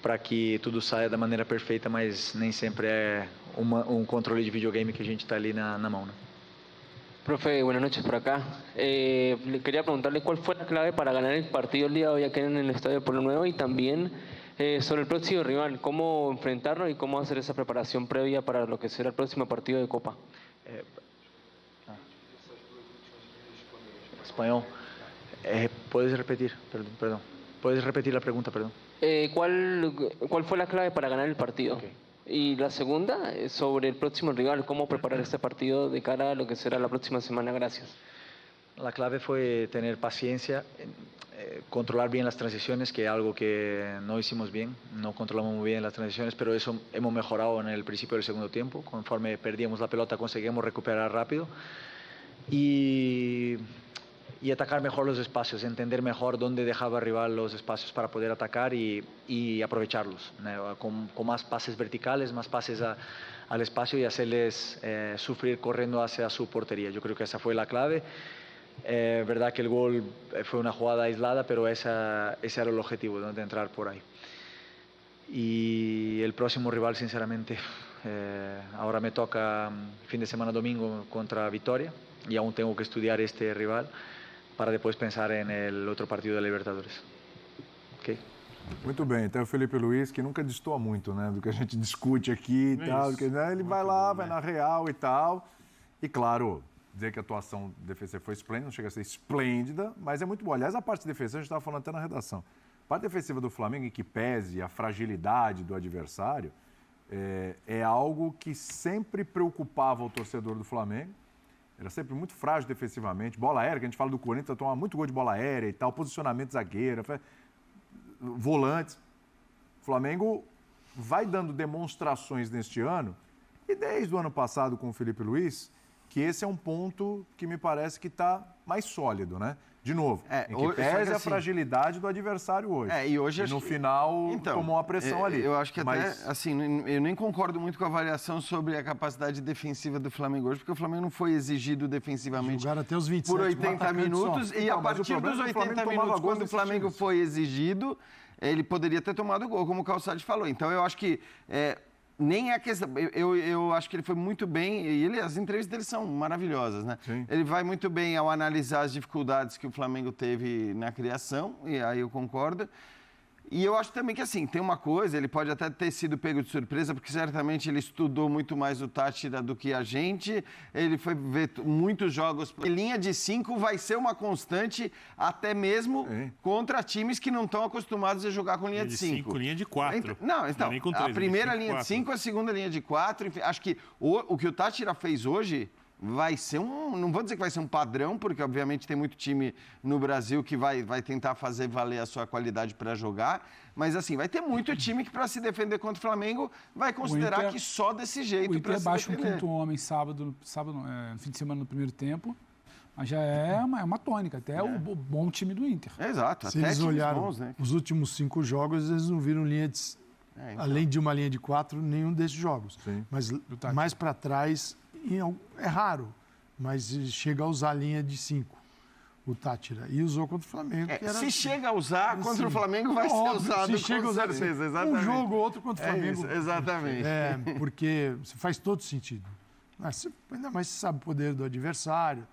para que tudo saia da maneira perfeita, mas nem sempre é um controle de videogame que a gente está ali na mão, né? Profe, buenas noches por acá. Quería preguntarle cuál fue la clave para ganar el partido el día de hoy aquí en el Estadio Pueblo Nuevo y también sobre el próximo rival, cómo enfrentarlo y cómo hacer esa preparación previa para lo que será el próximo partido de Copa. Espanhol. ¿Puedes repetir? Perdón. ¿Puedes repetir la pregunta, perdón? ¿Cuál fue la clave para ganar el partido? Okay. Y la segunda, sobre el próximo rival, cómo preparar este partido de cara a lo que será la próxima semana. Gracias. La clave fue tener paciencia, controlar bien las transiciones, que es algo que no hicimos bien, no controlamos muy bien las transiciones, pero eso hemos mejorado en el principio del segundo tiempo. Conforme perdíamos la pelota conseguimos recuperar rápido y atacar mejor los espacios, entender mejor dónde dejaba el rival los espacios para poder atacar y aprovecharlos, ¿no? Con más pases verticales, más pases al espacio y hacerles sufrir corriendo hacia su portería. Yo creo que esa fue la clave. Verdad que el gol fue una jugada aislada, pero ese era el objetivo, ¿no? De entrar por ahí. Y el próximo rival, sinceramente, ahora me toca fin de semana domingo contra Vitória y aún tengo que estudiar este rival para depois pensar no outro partido da Libertadores. Ok? Muito bem, então o Felipe Luiz, que nunca destoa muito, né, do que a gente discute aqui e tal, porque, né, ele vai lá, vai na real e tal, e claro, dizer que a atuação defensiva foi esplêndida, não chega a ser esplêndida, mas é muito boa. Aliás, a parte defensiva, a gente estava falando até na redação, a parte defensiva do Flamengo, em que pese a fragilidade do adversário, é algo que sempre preocupava o torcedor do Flamengo. Era sempre muito frágil defensivamente. Bola aérea, que a gente fala do Corinthians, toma muito gol de bola aérea e tal, posicionamento zagueiro, volantes. O Flamengo vai dando demonstrações neste ano, e desde o ano passado com o Felipe Luiz, que esse é um ponto que me parece que está mais sólido, né? De novo, em que pese a fragilidade do adversário hoje. E no final, tomou uma pressão ali. Eu acho que até, assim, eu nem concordo muito com a avaliação sobre a capacidade defensiva do Flamengo hoje, porque o Flamengo não foi exigido defensivamente até os 27, por 80 minutos. E a partir dos 80 minutos, quando o Flamengo foi exigido, ele poderia ter tomado gol, como o Calçade falou. Então, eu acho que... nem é questão. Eu acho que ele foi muito bem, e as entrevistas dele são maravilhosas, né? Sim. Ele vai muito bem ao analisar as dificuldades que o Flamengo teve na criação, e aí eu concordo. E eu acho também que, assim, tem uma coisa, ele pode até ter sido pego de surpresa, porque certamente ele estudou muito mais o Táchira do que a gente, ele foi ver muitos jogos. E linha de 5 vai ser uma constante, até mesmo contra times que não estão acostumados a jogar com linha de 5. Linha de 4. Então, a primeira linha de 5, a segunda linha de 4, enfim, acho que o que o Táchira fez hoje vai ser não vou dizer que vai ser um padrão, porque obviamente tem muito time no Brasil que vai tentar fazer valer a sua qualidade para jogar, mas assim, vai ter muito time que para se defender contra o Flamengo vai considerar que só desse jeito para se defender. O Inter baixa um quinto homem sábado no fim de semana no primeiro tempo, mas já é uma tônica, até o bom time do Inter. Exato, se até eles olharam bons, né? Os últimos 5 jogos, eles não viram linha de... além de uma linha de 4, nenhum desses jogos. Sim. Mas mais para trás... é raro, mas chega a usar a linha de 5, o Táchira. E usou contra o Flamengo. Se chega a usar contra o Flamengo, vai ser usado. Se chega a usar um jogo ou outro contra o Flamengo. Isso, exatamente. Porque faz todo sentido. Ainda mais se sabe o poder do adversário.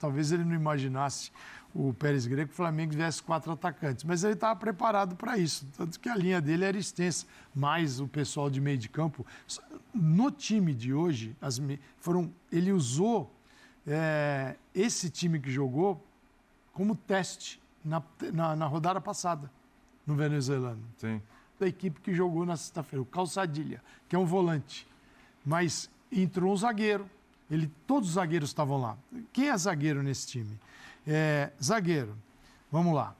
Talvez ele não imaginasse o Pérez Greco, o Flamengo tivesse 4 atacantes, mas ele estava preparado para isso, tanto que a linha dele era extensa, mais o pessoal de meio de campo. No time de hoje, ele usou esse time que jogou como teste na rodada passada, no venezuelano. Sim. Da equipe que jogou na sexta-feira, o Calçadilha, que é um volante, mas entrou um zagueiro. Todos os zagueiros estavam lá. Quem é zagueiro nesse time? Zagueiro, vamos lá.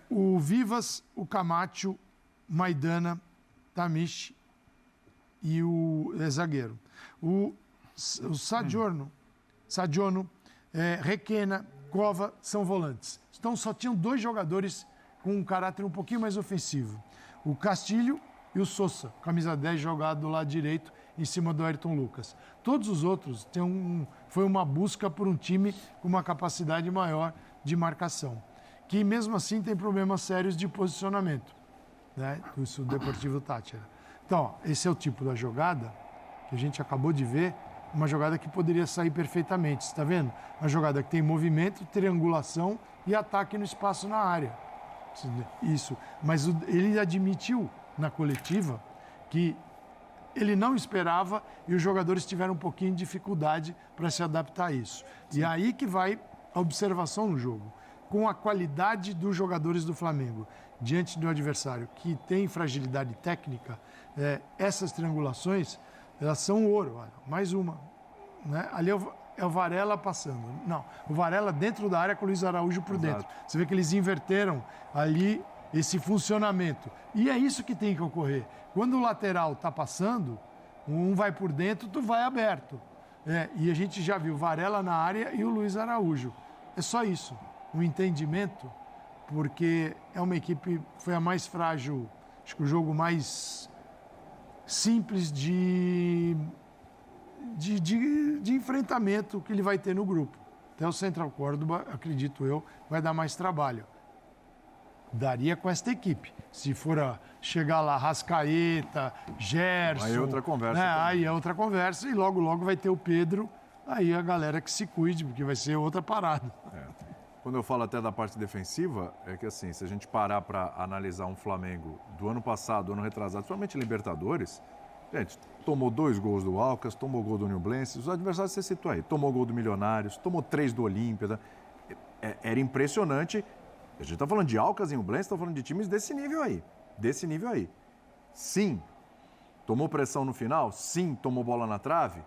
O Vivas, o Camacho, Maidana, Tamish e o zagueiro. O Sadiono, Requena, Cova são volantes. Então só tinham 2 jogadores com um caráter um pouquinho mais ofensivo. O Castilho e o Sousa, camisa 10, jogado do lado direito, em cima do Ayrton Lucas. Todos os outros foi uma busca por um time com uma capacidade maior de marcação, que mesmo assim tem problemas sérios de posicionamento, né? Isso, o Deportivo Táchira. Então, esse é o tipo da jogada que a gente acabou de ver, uma jogada que poderia sair perfeitamente, está vendo? Uma jogada que tem movimento, triangulação e ataque no espaço na área. Isso. Mas ele admitiu na coletiva que ele não esperava e os jogadores tiveram um pouquinho de dificuldade para se adaptar a isso. Sim. E aí que vai a observação no jogo. Com a qualidade dos jogadores do Flamengo diante do adversário que tem fragilidade técnica, essas triangulações, elas são ouro. Olha, mais uma. Né? Ali é o Varela passando. Não, o Varela dentro da área com o Luiz Araújo por dentro. Você vê que eles inverteram ali esse funcionamento. E é isso que tem que ocorrer. Quando o lateral está passando, um vai por dentro, tu vai aberto. E a gente já viu Varela na área e o Luiz Araújo. É só isso. Um entendimento, porque é uma equipe, foi a mais frágil, acho que o jogo mais simples de enfrentamento que ele vai ter no grupo. Até o Central Córdoba, acredito eu, vai dar mais trabalho. Daria com esta equipe. Se for chegar lá, Rascaeta, Gerson... Aí é outra conversa. Aí é outra conversa e logo, logo vai ter o Pedro. Aí a galera que se cuide, porque vai ser outra parada. Quando eu falo até da parte defensiva, é que assim, se a gente parar para analisar um Flamengo do ano passado, do ano retrasado, principalmente Libertadores, gente, tomou 2 gols do Alcas, tomou gol do Nublense, os adversários você citou aí, tomou gol do Milionários, tomou 3 do Olímpia. Era impressionante. A gente está falando de Alcas e Nublense, está falando de times desse nível aí. Sim, tomou pressão no final, sim, tomou bola na trave,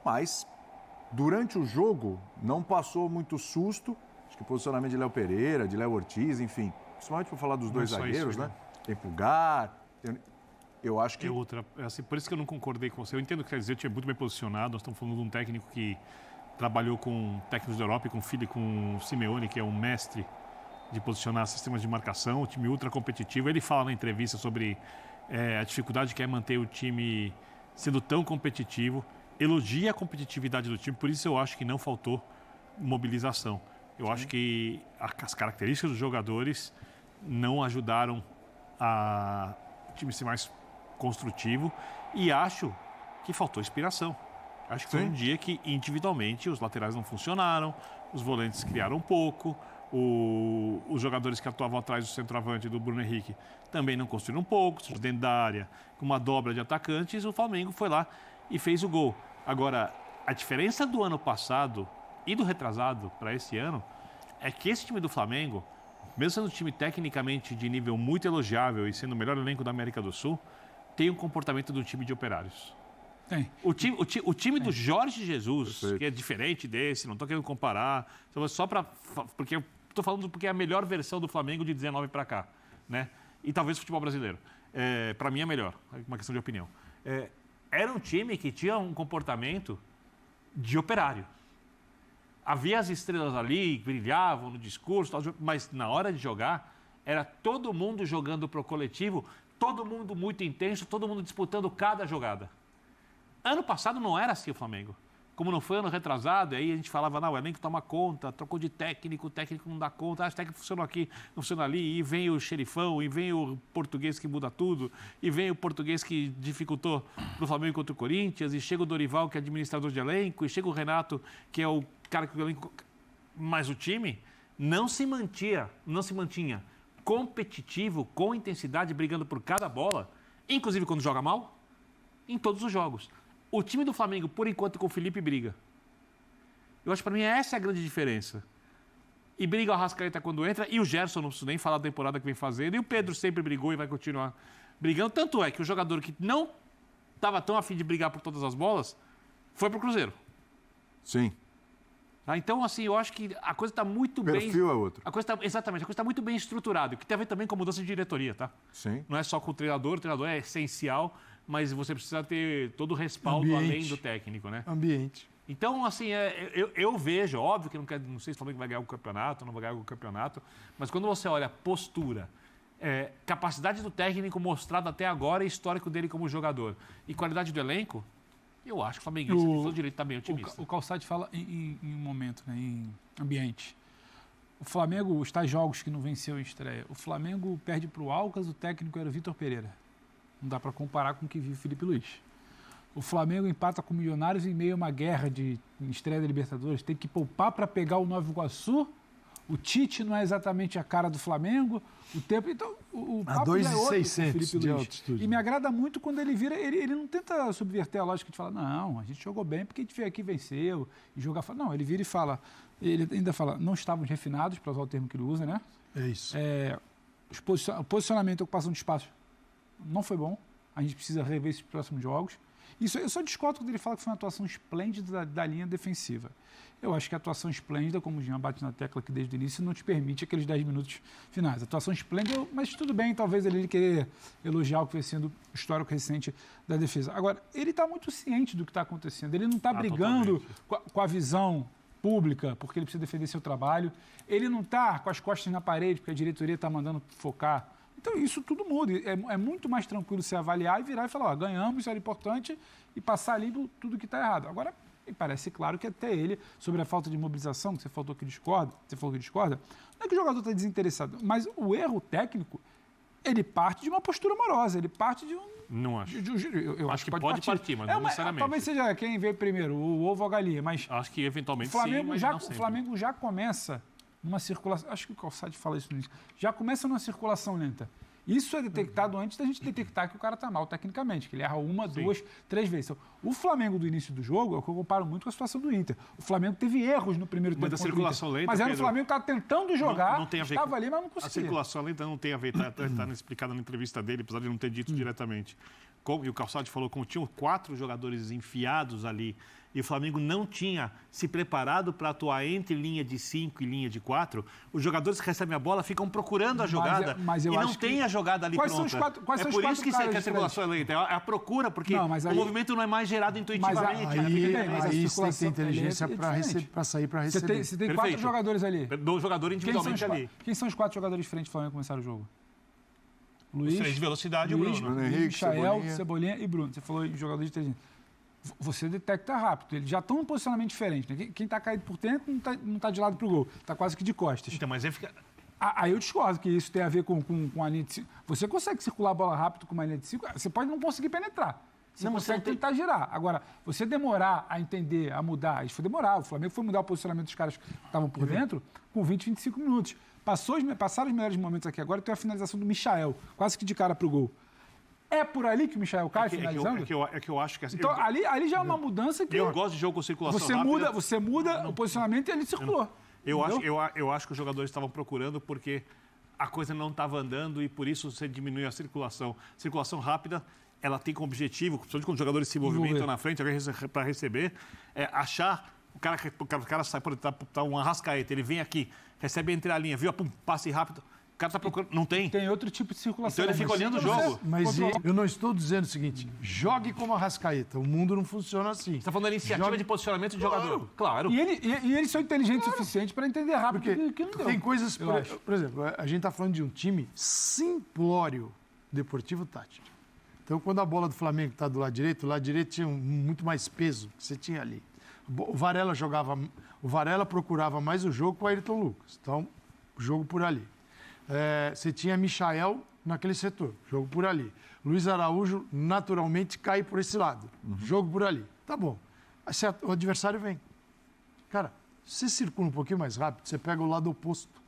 mas durante o jogo não passou muito susto. Acho que o posicionamento de Léo Pereira, de Léo Ortiz, enfim, principalmente para falar dos 2 zagueiros, isso, né? Tem Pulgar, eu acho que... assim, por isso que eu não concordei com você. Eu entendo o que quer dizer, eu tinha muito bem posicionado. Nós estamos falando de um técnico que trabalhou com técnicos da Europa e com o Simeone, que é um mestre de posicionar sistemas de marcação, o time ultra competitivo. Ele fala na entrevista sobre a dificuldade que é manter o time sendo tão competitivo, elogia a competitividade do time, por isso eu acho que não faltou mobilização. Eu acho que as características dos jogadores não ajudaram o time ser mais construtivo e acho que faltou inspiração. Acho que foi um dia que individualmente os laterais não funcionaram, os volantes criaram um pouco, os jogadores que atuavam atrás do centroavante do Bruno Henrique também não construíram um pouco, dentro da área, com uma dobra de atacantes, o Flamengo foi lá e fez o gol. Agora, a diferença do ano passado e do retrasado para esse ano é que esse time do Flamengo, mesmo sendo um time tecnicamente de nível muito elogiável e sendo o melhor elenco da América do Sul, tem um comportamento do time de operários. Tem. O time do Jorge Jesus, que é diferente desse, não estou querendo comparar, só porque eu estou falando porque é a melhor versão do Flamengo de 19 para cá, né? E talvez o futebol brasileiro. Para mim é melhor, é uma questão de opinião. Era um time que tinha um comportamento de operário. Havia as estrelas ali, brilhavam no discurso, mas na hora de jogar, era todo mundo jogando para o coletivo, todo mundo muito intenso, todo mundo disputando cada jogada. Ano passado não era assim o Flamengo. Como não foi ano retrasado, aí a gente falava, não, o elenco toma conta, trocou de técnico, o técnico não dá conta, o técnico funcionou aqui, não funcionou ali, e vem o xerifão, e vem o português que muda tudo, e vem o português que dificultou para o Flamengo contra o Corinthians, e chega o Dorival, que é administrador de elenco, e chega o Renato, que é o cara que o elenco... Mas o time não se mantinha competitivo, com intensidade, brigando por cada bola, inclusive quando joga mal, em todos os jogos. O time do Flamengo, por enquanto, com o Felipe briga. Eu acho que para mim essa é a grande diferença. E briga o Arrascaeta quando entra, e o Gerson, não preciso nem falar da temporada que vem fazendo, e o Pedro sempre brigou e vai continuar brigando. Tanto é que o jogador que não estava tão afim de brigar por todas as bolas foi pro Cruzeiro. Sim. Então, assim, eu acho que a coisa está muito bem... O perfil é outro. Exatamente, a coisa está muito bem estruturada, o que tem a ver também com a mudança de diretoria, tá? Sim. Não é só com o treinador é essencial, mas você precisa ter todo o respaldo além do técnico, né? Ambiente. Então, assim, eu vejo, óbvio que não sei se o Flamengo vai ganhar o campeonato, não vai ganhar o campeonato, mas quando você olha a postura, capacidade do técnico mostrada até agora e histórico dele como jogador e qualidade do elenco, eu acho que o flamenguista tem todo o direito de estar bem otimista. O Calçade fala em um momento, né, em ambiente. O Flamengo, os tais jogos que não venceu em estreia, o Flamengo perde para o Alcas, o técnico era o Vitor Pereira. Não dá para comparar com o que vive o Felipe Luiz. O Flamengo empata com o Milionários em meio a uma guerra de estreia da Libertadores. Tem que poupar para pegar o Nova Iguaçu. O Tite não é exatamente a cara do Flamengo. O tempo. Então, o papo é outro com o Felipe Luiz. Altitude. E me agrada muito quando ele vira. Ele não tenta subverter a lógica de falar, não, a gente jogou bem porque a gente veio aqui e venceu. E jogar. Não, ele vira e fala. Ele ainda fala, não estávamos refinados, para usar o termo que ele usa, né? É isso. O posicionamento e a ocupação de espaço não foi bom. A gente precisa rever esses próximos jogos. Isso, eu só discordo quando ele fala que foi uma atuação esplêndida da linha defensiva. Eu acho que a atuação esplêndida, como o Jean bate na tecla aqui desde o início, não te permite aqueles 10 minutos finais. A atuação esplêndida, mas tudo bem, talvez ele querer elogiar o que foi sendo o histórico recente da defesa. Agora, ele está muito ciente do que está acontecendo. Ele não está brigando com a visão pública, porque ele precisa defender seu trabalho. Ele não está com as costas na parede, porque a diretoria está mandando focar. Então, isso tudo muda. É muito mais tranquilo você avaliar e virar e falar, ganhamos, isso era importante, e passar limpo tudo que está errado. Agora, me parece claro que até ele, sobre a falta de mobilização, que você falou que discorda, não é que o jogador está desinteressado, mas o erro técnico, ele parte de uma postura amorosa, ele parte de um... Não acho. Eu acho que pode partir, mas não necessariamente. Talvez seja quem veio primeiro, o ovo ou a galinha, mas... Acho que eventualmente o Flamengo já começa numa circulação, acho que o Calçade fala isso no início, já começa numa circulação lenta. Isso é detectado antes da gente detectar que o cara está mal tecnicamente, que ele erra uma, duas, 3 vezes. Então, o Flamengo do início do jogo é o que eu comparo muito com a situação do Inter. O Flamengo teve erros no primeiro tempo. Mas a circulação lenta, mas era o Flamengo que estava tentando jogar, estava ali, mas não conseguia. A circulação lenta não tem a ver, está explicado na entrevista dele, apesar de não ter dito diretamente. E o Calçade falou, como tinham 4 jogadores enfiados ali, e o Flamengo não tinha se preparado para atuar entre linha de 5 e linha de 4, os jogadores que recebem a bola ficam procurando a jogada e não tem a jogada ali pronta. Quais são por isso que a circulação é lenta, é a procura, porque o movimento não é mais gerado intuitivamente. Aí você tem inteligência para sair para receber. Você tem 4 jogadores ali. 2 jogadores individualmente ali. Quem são os 4 jogadores de frente do Flamengo que começaram o jogo? Luiz, 3 de velocidade e o Bruno. Michael, Cebolinha e Bruno. Você falou de jogador de inteligência. Você detecta rápido. Eles já estão em um posicionamento diferente. Né? Quem está caído por dentro não está de lado para o gol. Está quase que de costas. Então, mas fica... Aí eu discordo que isso tem a ver com a linha de 5. Você consegue circular a bola rápido com uma linha de 5, você pode não conseguir penetrar. Você consegue tentar girar. Agora, você demorar a entender, a mudar, isso foi demorar. O Flamengo foi mudar o posicionamento dos caras que estavam por dentro com 20, 25 minutos. Passaram os melhores momentos aqui agora, tem a finalização do Michael, quase que de cara para o gol. É por ali que o Michael cai finalizando? É que eu acho que... Então, ali já é uma mudança que... Eu gosto de jogo com circulação rápida. Você muda o posicionamento e ele circulou. Eu acho que os jogadores estavam procurando porque a coisa não estava andando e por isso você diminui a circulação. Circulação rápida, ela tem como objetivo, principalmente quando os jogadores se movimentam na frente para receber, achar... O cara sai, por exemplo, tá um Arrascaeta, ele vem aqui, recebe entre a linha, viu? Pum, passe rápido. O cara está procurando. Não tem. Tem outro tipo de circulação. Então ele fica olhando o jogo. Mas eu não estou dizendo o seguinte: jogue como Arrascaeta. O mundo não funciona assim. Você está falando da iniciativa de posicionamento de jogador. Claro. E eles são inteligentes o suficiente para entender rápido que não deu. Tem coisas. Por exemplo, a gente está falando de um time simplório, Deportivo Táchira. Então, quando a bola do Flamengo está do lado direito, o lado direito tinha muito mais peso que você tinha ali. O Varela procurava mais o jogo com o Ayrton Lucas. Então, jogo por ali. Você tinha Michael naquele setor, jogo por ali. Luiz Araújo, naturalmente, cai por esse lado, jogo por ali. Tá bom. O adversário vem. Cara, você circula um pouquinho mais rápido, você pega o lado oposto.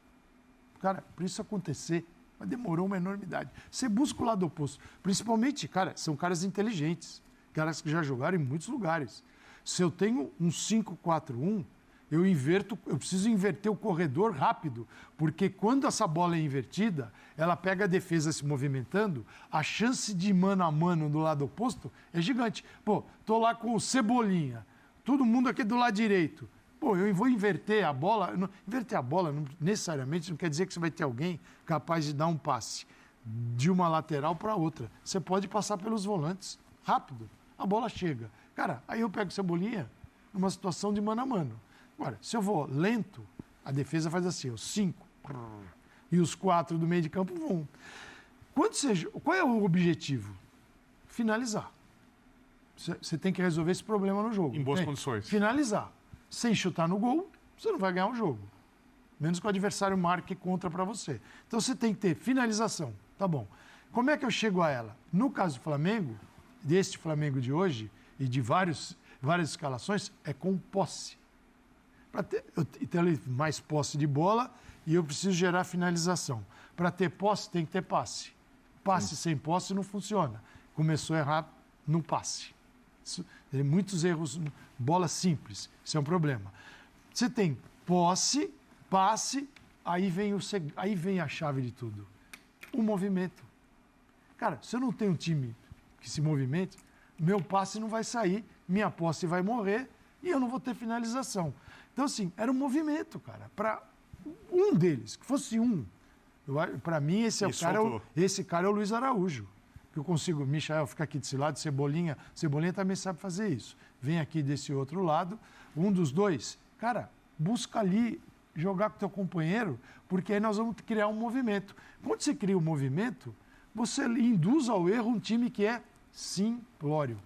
Cara, para isso acontecer, mas demorou uma enormidade. Você busca o lado oposto. Principalmente, cara, são caras inteligentes. Caras que já jogaram em muitos lugares. Se eu tenho um 5-4-1, eu preciso inverter o corredor rápido, porque quando essa bola é invertida, ela pega a defesa se movimentando, a chance de mano a mano do lado oposto é gigante. Pô, tô lá com o Cebolinha, todo mundo aqui do lado direito. Pô, eu vou inverter a bola. Inverter a bola não, necessariamente não quer dizer que você vai ter alguém capaz de dar um passe de uma lateral para outra. Você pode passar pelos volantes. rápido, a bola chega. Cara, aí eu pego o Cebolinha numa situação de mano a mano. Agora, se eu vou lento, a defesa faz assim, os 5 e os 4 do meio de campo vão. Qual é o objetivo? Finalizar. Você tem que resolver esse problema no jogo. Em boas condições. Finalizar. Sem chutar no gol, você não vai ganhar o jogo. Menos que o adversário marque contra para você. Então você tem que ter finalização. Tá bom. Como é que eu chego a ela? No caso do Flamengo, deste Flamengo de hoje, e de várias escalações, é com posse. Para ter mais posse de bola e eu preciso gerar finalização. Para ter posse, tem que ter passe. Passe sem posse não funciona. Começou errado no passe. Tem muitos erros, bola simples. Isso é um problema. Você tem posse, passe, aí vem a chave de tudo. O movimento. Cara, se eu não tenho um time que se movimente, meu passe não vai sair, minha posse vai morrer e eu não vou ter finalização. Então, assim, era um movimento, cara. Para um deles, que fosse um. Para mim, esse cara é o Luiz Araújo. Que eu consigo, Michael fica aqui desse lado, Cebolinha também sabe fazer isso. Vem aqui desse outro lado, um dos dois. Cara, busca ali jogar com o teu companheiro, porque aí nós vamos criar um movimento. Quando você cria um movimento, você induz ao erro um time que é simplório.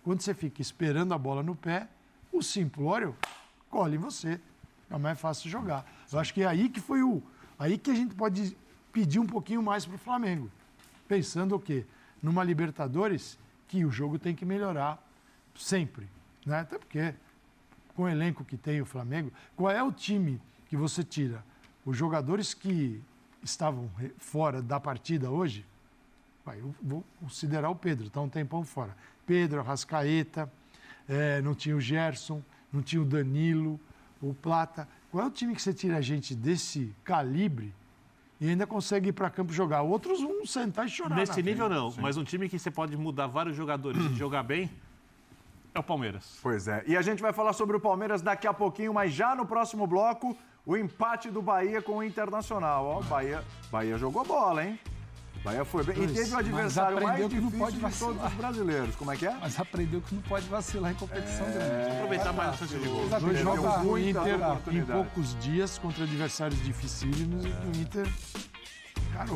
Quando você fica esperando a bola no pé, o simplório colhe em você. É mais fácil jogar. Eu acho que é aí que foi aí que a gente pode pedir um pouquinho mais para o Flamengo. Pensando o quê? Numa Libertadores que o jogo tem que melhorar sempre. Né? Até porque, com o elenco que tem o Flamengo, qual é o time que você tira? Os jogadores que estavam fora da partida hoje, eu vou considerar o Pedro, está um tempão fora. Pedro, Arrascaeta, não tinha o Gerson, não tinha o Danilo, o Plata. Qual é o time que você tira a gente desse calibre e ainda consegue ir para campo jogar? Outros vão sentar e chorar. Nesse nível não, mas um time que você pode mudar vários jogadores e jogar bem é o Palmeiras. Pois é, e a gente vai falar sobre o Palmeiras daqui a pouquinho, mas já no próximo bloco, o empate do Bahia com o Internacional. Ó, Bahia jogou bola, hein? Bahia foi bem. E teve o adversário mais difícil de todos os brasileiros. Como é que é? Mas aprendeu que não pode vacilar em competição grande. Aproveitar mais a chance de gol. Dois jogos do Inter em poucos dias contra adversários dificílimos e o Inter